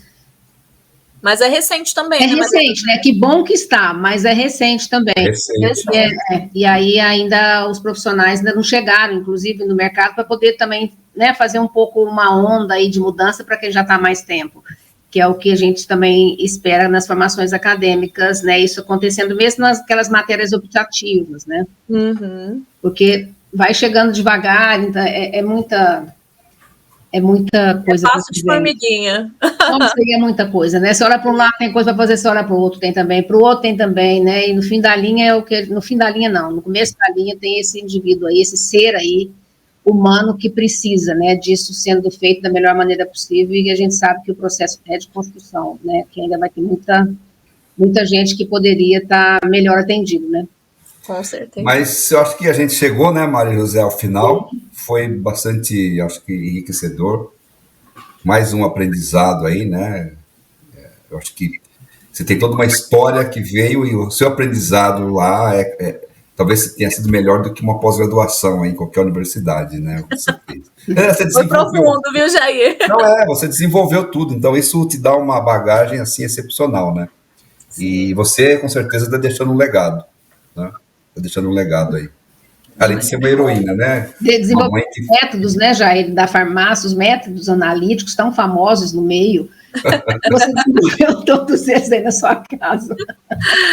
Speaker 2: é recente também.
Speaker 3: É recente, né? Que bom que está, mas é recente também.
Speaker 1: Recente.
Speaker 3: E aí ainda os profissionais ainda não chegaram, inclusive, no mercado, para poder também, né, fazer um pouco uma onda aí de mudança para quem já está há mais tempo, que é o que a gente também espera nas formações acadêmicas, né? Isso acontecendo mesmo naquelas matérias optativas, né?
Speaker 2: Uhum.
Speaker 3: Porque vai chegando devagar, então é muita coisa.
Speaker 2: É passo de formiguinha.
Speaker 3: Não seria muita coisa, né? Se olha para um lado tem coisa para fazer, se olha para o outro tem também, para o outro tem também, né? E no fim da linha é o que... No fim da linha não, no começo da linha tem esse indivíduo aí, esse ser aí, humano que precisa, né? Disso sendo feito da melhor maneira possível, e a gente sabe que o processo é de construção, né? Que ainda vai ter muita gente que poderia estar melhor atendido, né?
Speaker 2: Com certeza.
Speaker 1: Mas eu acho que a gente chegou, né, Maria José, ao final. Foi bastante, acho que, enriquecedor. Mais um aprendizado aí, né? Eu acho que você tem toda uma história que veio e o seu aprendizado lá talvez tenha sido melhor do que uma pós-graduação em qualquer universidade, né? Você fez.
Speaker 2: Foi profundo, viu, Jair?
Speaker 1: Não, você desenvolveu tudo. Então isso te dá uma bagagem assim excepcional, né? Sim. E você, com certeza, está deixando um legado, né? Está deixando um legado aí. Além de ser uma heroína, né?
Speaker 3: Desenvolver métodos, né, Jair, da farmácia, os métodos analíticos tão famosos no meio. Você desenvolveu todos eles aí na sua casa.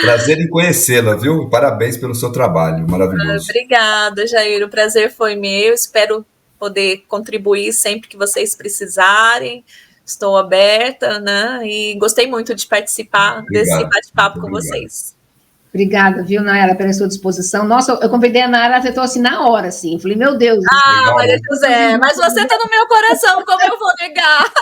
Speaker 1: Prazer em conhecê-la, viu? Parabéns pelo seu trabalho, maravilhoso.
Speaker 2: Obrigada, Jair. O prazer foi meu. Espero poder contribuir sempre que vocês precisarem. Estou aberta, né? E gostei muito de participar desse bate-papo com vocês.
Speaker 3: Obrigada, viu, Nayara, pela sua disposição. Nossa, eu convidei a Nayara, acertou assim na hora, assim. Eu falei, meu Deus.
Speaker 2: Maria José, mas você está no meu coração, como eu vou negar?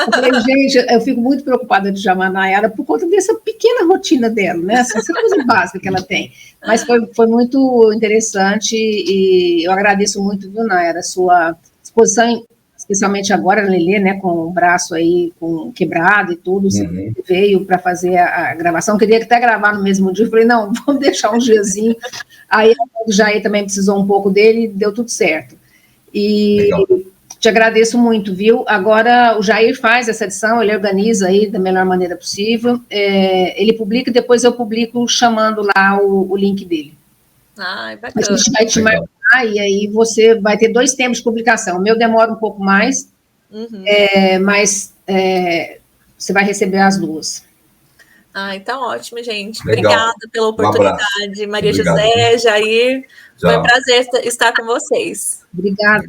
Speaker 3: Eu falei, gente, eu fico muito preocupada de chamar a Nayara por conta dessa pequena rotina dela, né? Essa coisa básica que ela tem. Mas foi muito interessante e eu agradeço muito, viu, Nayara, a sua disposição, especialmente agora, Lelê, né, com o braço aí quebrado e tudo, você veio para fazer a gravação, queria até gravar no mesmo dia, eu falei, não, vamos deixar um diazinho, aí o Jair também precisou um pouco dele, deu tudo certo. E legal. Te agradeço muito, viu? Agora o Jair faz essa edição, ele organiza aí da melhor maneira possível, ele publica, depois eu publico chamando lá o link dele.
Speaker 2: Ai, bacana.
Speaker 3: A gente vai te marcar e aí você vai ter 2 tempos de publicação. O meu demora um pouco mais, mas você vai receber as 2.
Speaker 2: Então ótimo, gente.
Speaker 1: Legal.
Speaker 2: Obrigada pela oportunidade. Maria José, Jair. Foi um prazer estar com vocês.
Speaker 3: Obrigada.